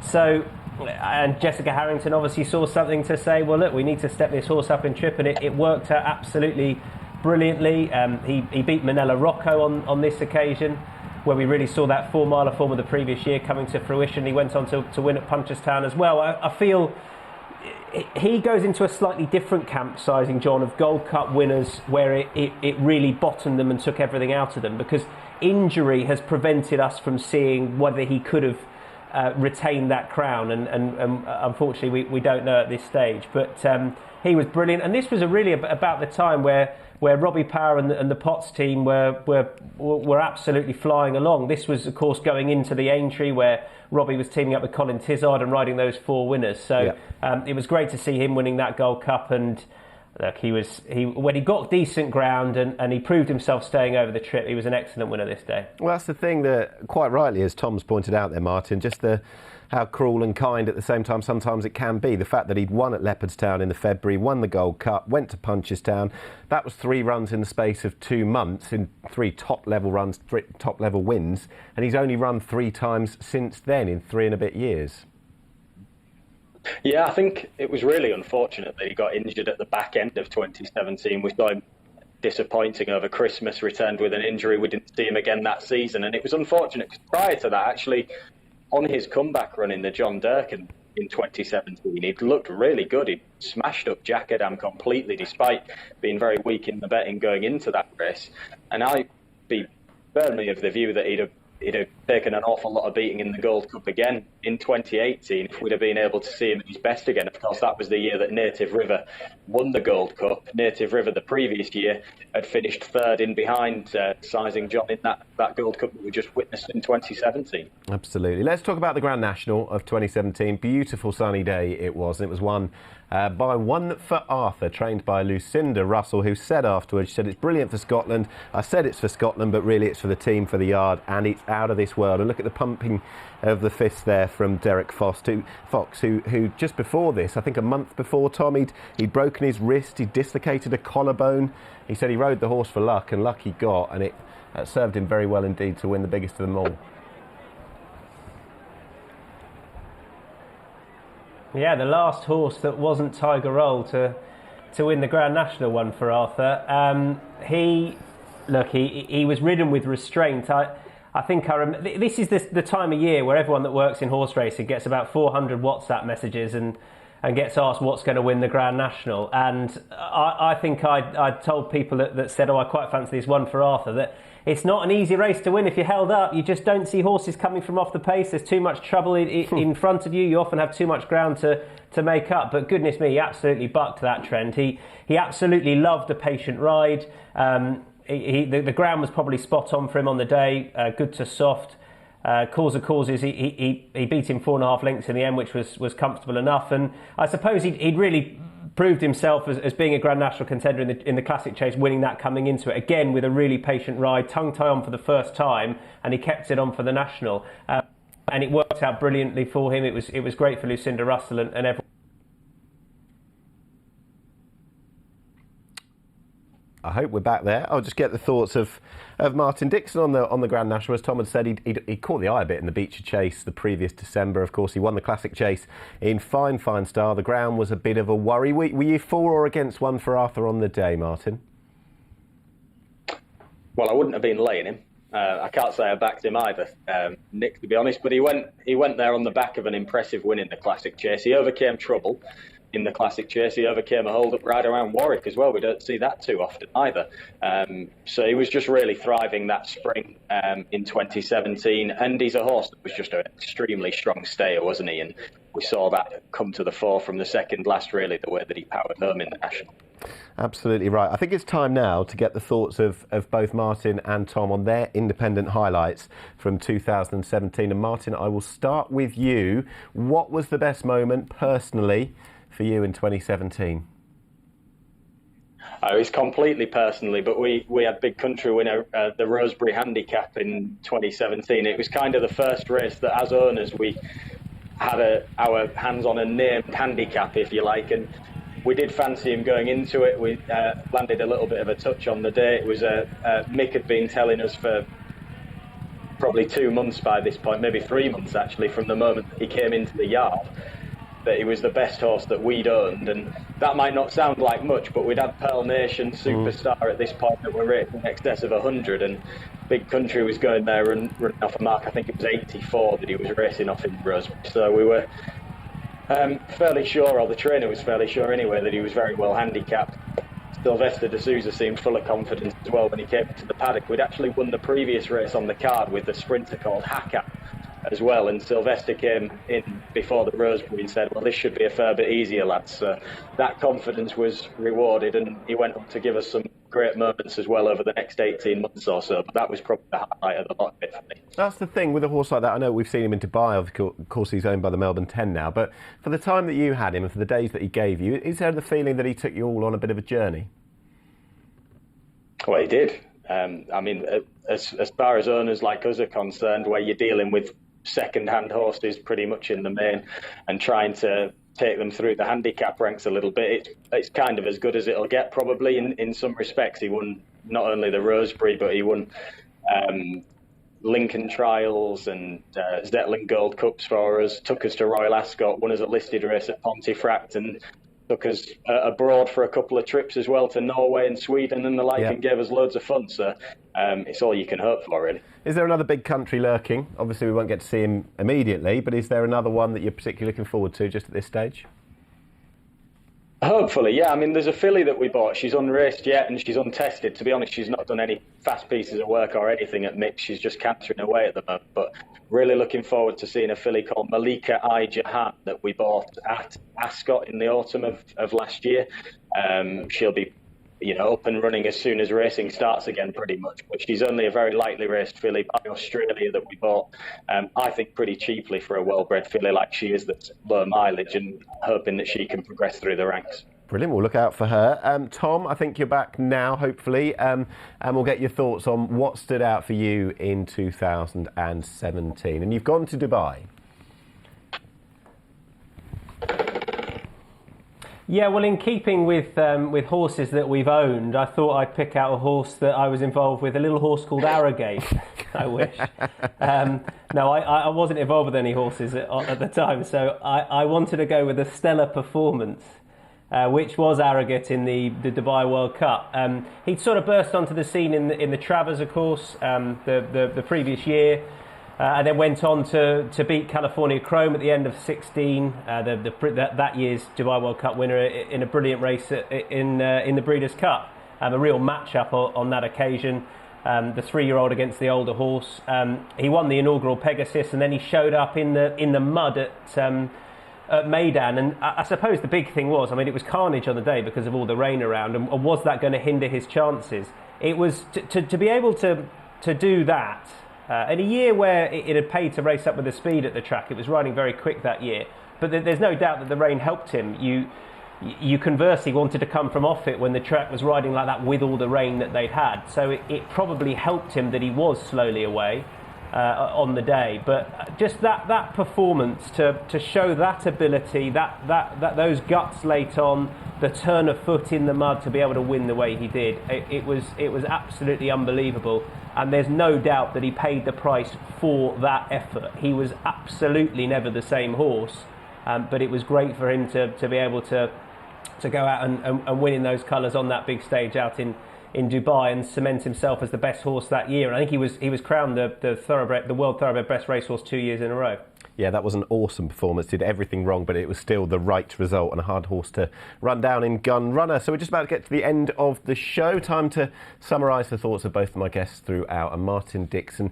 So, and Jessica Harrington obviously saw something to say, well, look, we need to step this horse up in trip, and it worked out absolutely brilliantly. He beat Manella Rocco on this occasion. where we really saw that 4-miler form of the previous year coming to fruition. He went on to win at Punchestown as well. I feel he goes into a slightly different camp sizing, John, of Gold Cup winners where it really bottomed them and took everything out of them, because injury has prevented us from seeing whether he could have retained that crown, and unfortunately we don't know at this stage. But he was brilliant, and this was really about the time where Robbie Power and the Potts team were absolutely flying along. This was, of course, going into the Aintree where Robbie was teaming up with Colin Tizzard and riding those 4 winners. So it was great to see him winning that Gold Cup. And look, when he got decent ground and he proved himself staying over the trip, he was an excellent winner this day. Well, that's the thing that, quite rightly, as Tom's pointed out there, Martin, just how cruel and kind at the same time sometimes it can be. The fact that he'd won at Leopardstown in the February, won the Gold Cup, went to Punchestown. That was 3 runs in the space of 2 months, in 3 top-level runs, 3 top-level wins, and he's only run 3 times since then in 3 and a bit years. Yeah, I think it was really unfortunate that he got injured at the back end of 2017. We saw him disappointing over Christmas, returned with an injury. We didn't see him again that season, and it was unfortunate because prior to that, actually, on his comeback run in the John Durkan in 2017, he'd looked really good. He'd smashed up Jack Adam completely, despite being very weak in the betting going into that race. And I'd be firmly of the view that he'd have taken an awful lot of beating in the Gold Cup again in 2018 if we'd have been able to see him at his best again. Of course, that was the year that Native River won the Gold Cup. Native River the previous year had finished 3rd in behind Sizing John in that Gold Cup that we just witnessed in 2017. Absolutely. Let's talk about the Grand National of 2017. Beautiful sunny day it was, and it was won by One for Arthur, trained by Lucinda Russell, who said afterwards, she said, it's brilliant for Scotland. I said it's for Scotland, but really it's for the team, for the yard, and it's out of this world. And look at the pumping of the fist there from Derek Fox, who just before this, I think a month before, Tom, he'd broken his wrist, he'd dislocated a collarbone. He said he rode the horse for luck, and luck he got, and it served him very well indeed to win the biggest of them all. Yeah, the last horse that wasn't Tiger Roll to win the Grand National One for Arthur. He was ridden with restraint. I think I remember. This is the time of year where everyone that works in horse racing gets about 400 WhatsApp messages and gets asked what's going to win the Grand National. And I think I told people that said, I quite fancy this One for Arthur, that it's not an easy race to win if you're held up. You just don't see horses coming from off the pace. There's too much trouble in front of you. You often have too much ground to make up. But goodness me, he absolutely bucked that trend. He absolutely loved a patient ride. The ground was probably spot on for him on the day. Good to soft. Cause of causes, he beat him 4.5 lengths in the end, which was comfortable enough. And I suppose he'd really proved himself as being a Grand National contender in the Classic Chase, winning that coming into it again with a really patient ride, tongue tie on for the first time, and he kept it on for the National, and it worked out brilliantly for him. It was great for Lucinda Russell and everyone. I hope we're back there. I'll just get the thoughts of Martin Dixon on the Grand National. As Tom had said, he caught the eye a bit in the Beecher Chase the previous December. Of course, he won the Classic Chase in fine style. The ground was a bit of a worry. Were you for or against One for Arthur on the day, Martin? Well, I wouldn't have been laying him. I can't say I backed him either, Nick, to be honest. But he went there on the back of an impressive win in the Classic Chase. He overcame trouble in the Classic Chase. He overcame a hold-up ride around Warwick as well. We don't see that too often either. So he was just really thriving that spring in 2017. And he's a horse that was just an extremely strong stayer, wasn't he? And we saw that come to the fore from the second last, really, the way that he powered home in the National. Absolutely right. I think it's time now to get the thoughts of both Martin and Tom on their independent highlights from 2017. And Martin, I will start with you. What was the best moment personally for you in 2017? It's completely personally, but we had Big Country winner the Rosebery Handicap in 2017. It was kind of the first race that, as owners, we had our hands on a named handicap, if you like, and we did fancy him going into it. We landed a little bit of a touch on the day. It was Mick had been telling us for probably 2 months by this point, maybe 3 months actually, from the moment he came into the yard. that he was the best horse that we'd owned, and that might not sound like much, but we'd had Pearl Nation, Superstar at this point that were rated in excess of 100, and Big Country was going there and running off a mark. I think it was 84 that he was racing off in Rosebery. So we were fairly sure, or the trainer was fairly sure anyway, that he was very well handicapped. Sylvester de Souza seemed full of confidence as well when he came into the paddock. We'd actually won the previous race on the card with the sprinter called Hackap as well, and Sylvester came in before the Rosebery and said, well, this should be a fair bit easier, lads. So that confidence was rewarded, and he went on to give us some great moments as well over the next 18 months or so, but that was probably the highlight of the lot of it for me. That's the thing with a horse like that. I know we've seen him in Dubai, of course he's owned by the Melbourne 10 now, but for the time that you had him and for the days that he gave you, is there the feeling that he took you all on a bit of a journey? Well, he did. I mean, as far as owners like us are concerned, where you're dealing with second-hand horses pretty much in the main and trying to take them through the handicap ranks a little bit, it's kind of as good as it'll get probably in some respects. He won not only the Rosebery, but he won Lincoln Trials and Zetland Gold Cups for us, took us to Royal Ascot, won us a listed race at Pontefract, and took us abroad for a couple of trips as well to Norway and Sweden and the like, and gave us loads of fun. So it's all you can hope for, really. Is there another Big Country lurking? Obviously, we won't get to see him immediately, but is there another one that you're particularly looking forward to just at this stage? Hopefully, yeah. I mean, there's a filly that we bought. She's unraced yet and she's untested. To be honest, she's not done any fast pieces of work or anything at mix. She's just cantering away at the moment. But really looking forward to seeing a filly called Malika Jahan that we bought at Ascot in the autumn of last year. She'll be, up and running as soon as racing starts again, pretty much. But she's only a very lightly raced filly by Australia that we bought, I think, pretty cheaply for a well-bred filly like she is that's low mileage, and hoping that she can progress through the ranks. Brilliant, we'll look out for her. Tom, I think you're back now, hopefully, and we'll get your thoughts on what stood out for you in 2017. And you've gone to Dubai. Yeah, well, in keeping with horses that we've owned, I thought I'd pick out a horse that I was involved with, a little horse called Arrogate, I wish. No, I wasn't involved with any horses at the time, so I wanted to go with a stellar performance, which was Arrogate in the Dubai World Cup. He'd sort of burst onto the scene in the Travers, of course, the previous year. And then went on to beat California Chrome at the end of 16, that year's Dubai World Cup winner in a brilliant race in the Breeders' Cup. A real match-up on that occasion. The 3-year-old against the older horse. He won the inaugural Pegasus, and then he showed up in the mud at Meydan. And I suppose the big thing was, it was carnage on the day because of all the rain around. And was that going to hinder his chances? It was to be able to do that. In a year where it had paid to race up with the speed at the track, it was riding very quick that year. But there's no doubt that the rain helped him. You conversely wanted to come from off it when the track was riding like that with all the rain that they'd had. So it probably helped him that he was slowly away on the day. But just that performance to show that ability, that those guts late on, the turn of foot in the mud to be able to win the way he did, it was absolutely unbelievable. And there's no doubt that he paid the price for that effort. He was absolutely never the same horse, but it was great for him to be able to go out and win in those colours on that big stage out in Dubai and cement himself as the best horse that year. And I think he was crowned the World Thoroughbred Best Racehorse 2 years in a row. Yeah, that was an awesome performance. Did everything wrong, but it was still the right result and a hard horse to run down in Gun Runner. So we're just about to get to the end of the show. Time to summarise the thoughts of both of my guests throughout. And Martin Dixon,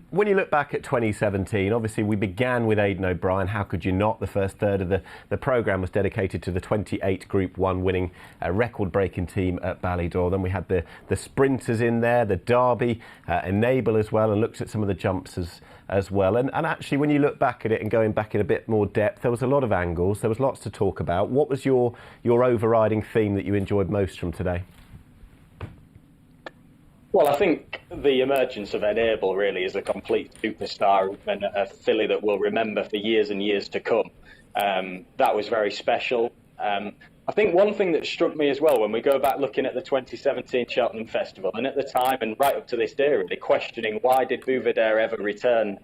when you look back at 2017, obviously we began with Aidan O'Brien. How could you not? The first third of the programme was dedicated to the 28 Group 1 winning record-breaking team at Ballydor. Then we had the sprinters in there, the Derby, Enable as well, and looked at some of the jumps as well. And actually, when you look back at it and going back in a bit more depth, there was a lot of angles, there was lots to talk about. What was your overriding theme that you enjoyed most from today? Well, I think the emergence of Enable really is a complete superstar and a filly that we'll remember for years and years to come. That was very special. I think one thing that struck me as well when we go back looking at the 2017 Cheltenham Festival, and at the time and right up to this day really questioning why did Buveur ever return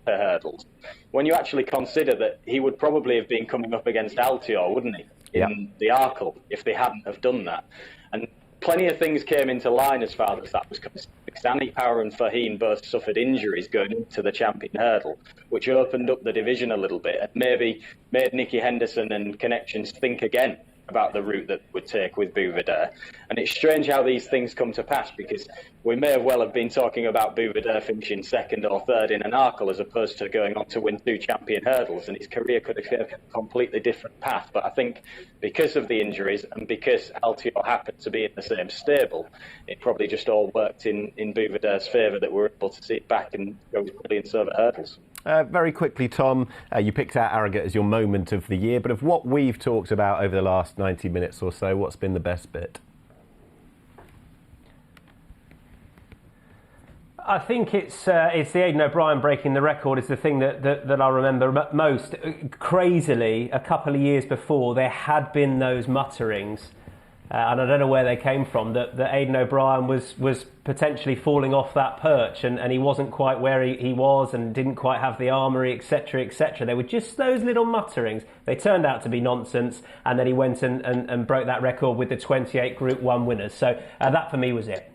hurdles. When you actually consider that he would probably have been coming up against Altior, wouldn't he, in the Arkle, if they hadn't have done that. And plenty of things came into line as far as that was concerned. Danny Power and Faheen both suffered injuries going into the champion hurdle, which opened up the division a little bit and maybe made Nicky Henderson and connections think again about the route that would take with Buveur. And it's strange how these things come to pass, because we may well have been talking about Buveur finishing second or third in an Arkle as opposed to going on to win 2 champion hurdles, and his career could have taken a completely different path. But I think because of the injuries and because Altior happened to be in the same stable, it probably just all worked in Buveur's favour that we're able to sit back and go brilliant over hurdles. Very quickly, Tom, you picked out Arrogate as your moment of the year, but of what we've talked about over the last 90 minutes or so, what's been the best bit? I think it's the Aidan O'Brien breaking the record is the thing that I remember most. Crazily, a couple of years before, there had been those mutterings, and I don't know where they came from, that Aidan O'Brien was potentially falling off that perch, and he wasn't quite where he was and didn't quite have the armoury, etc., etc. They were just those little mutterings. They turned out to be nonsense, and then he went and broke that record with the 28 Group 1 winners. So that for me was it.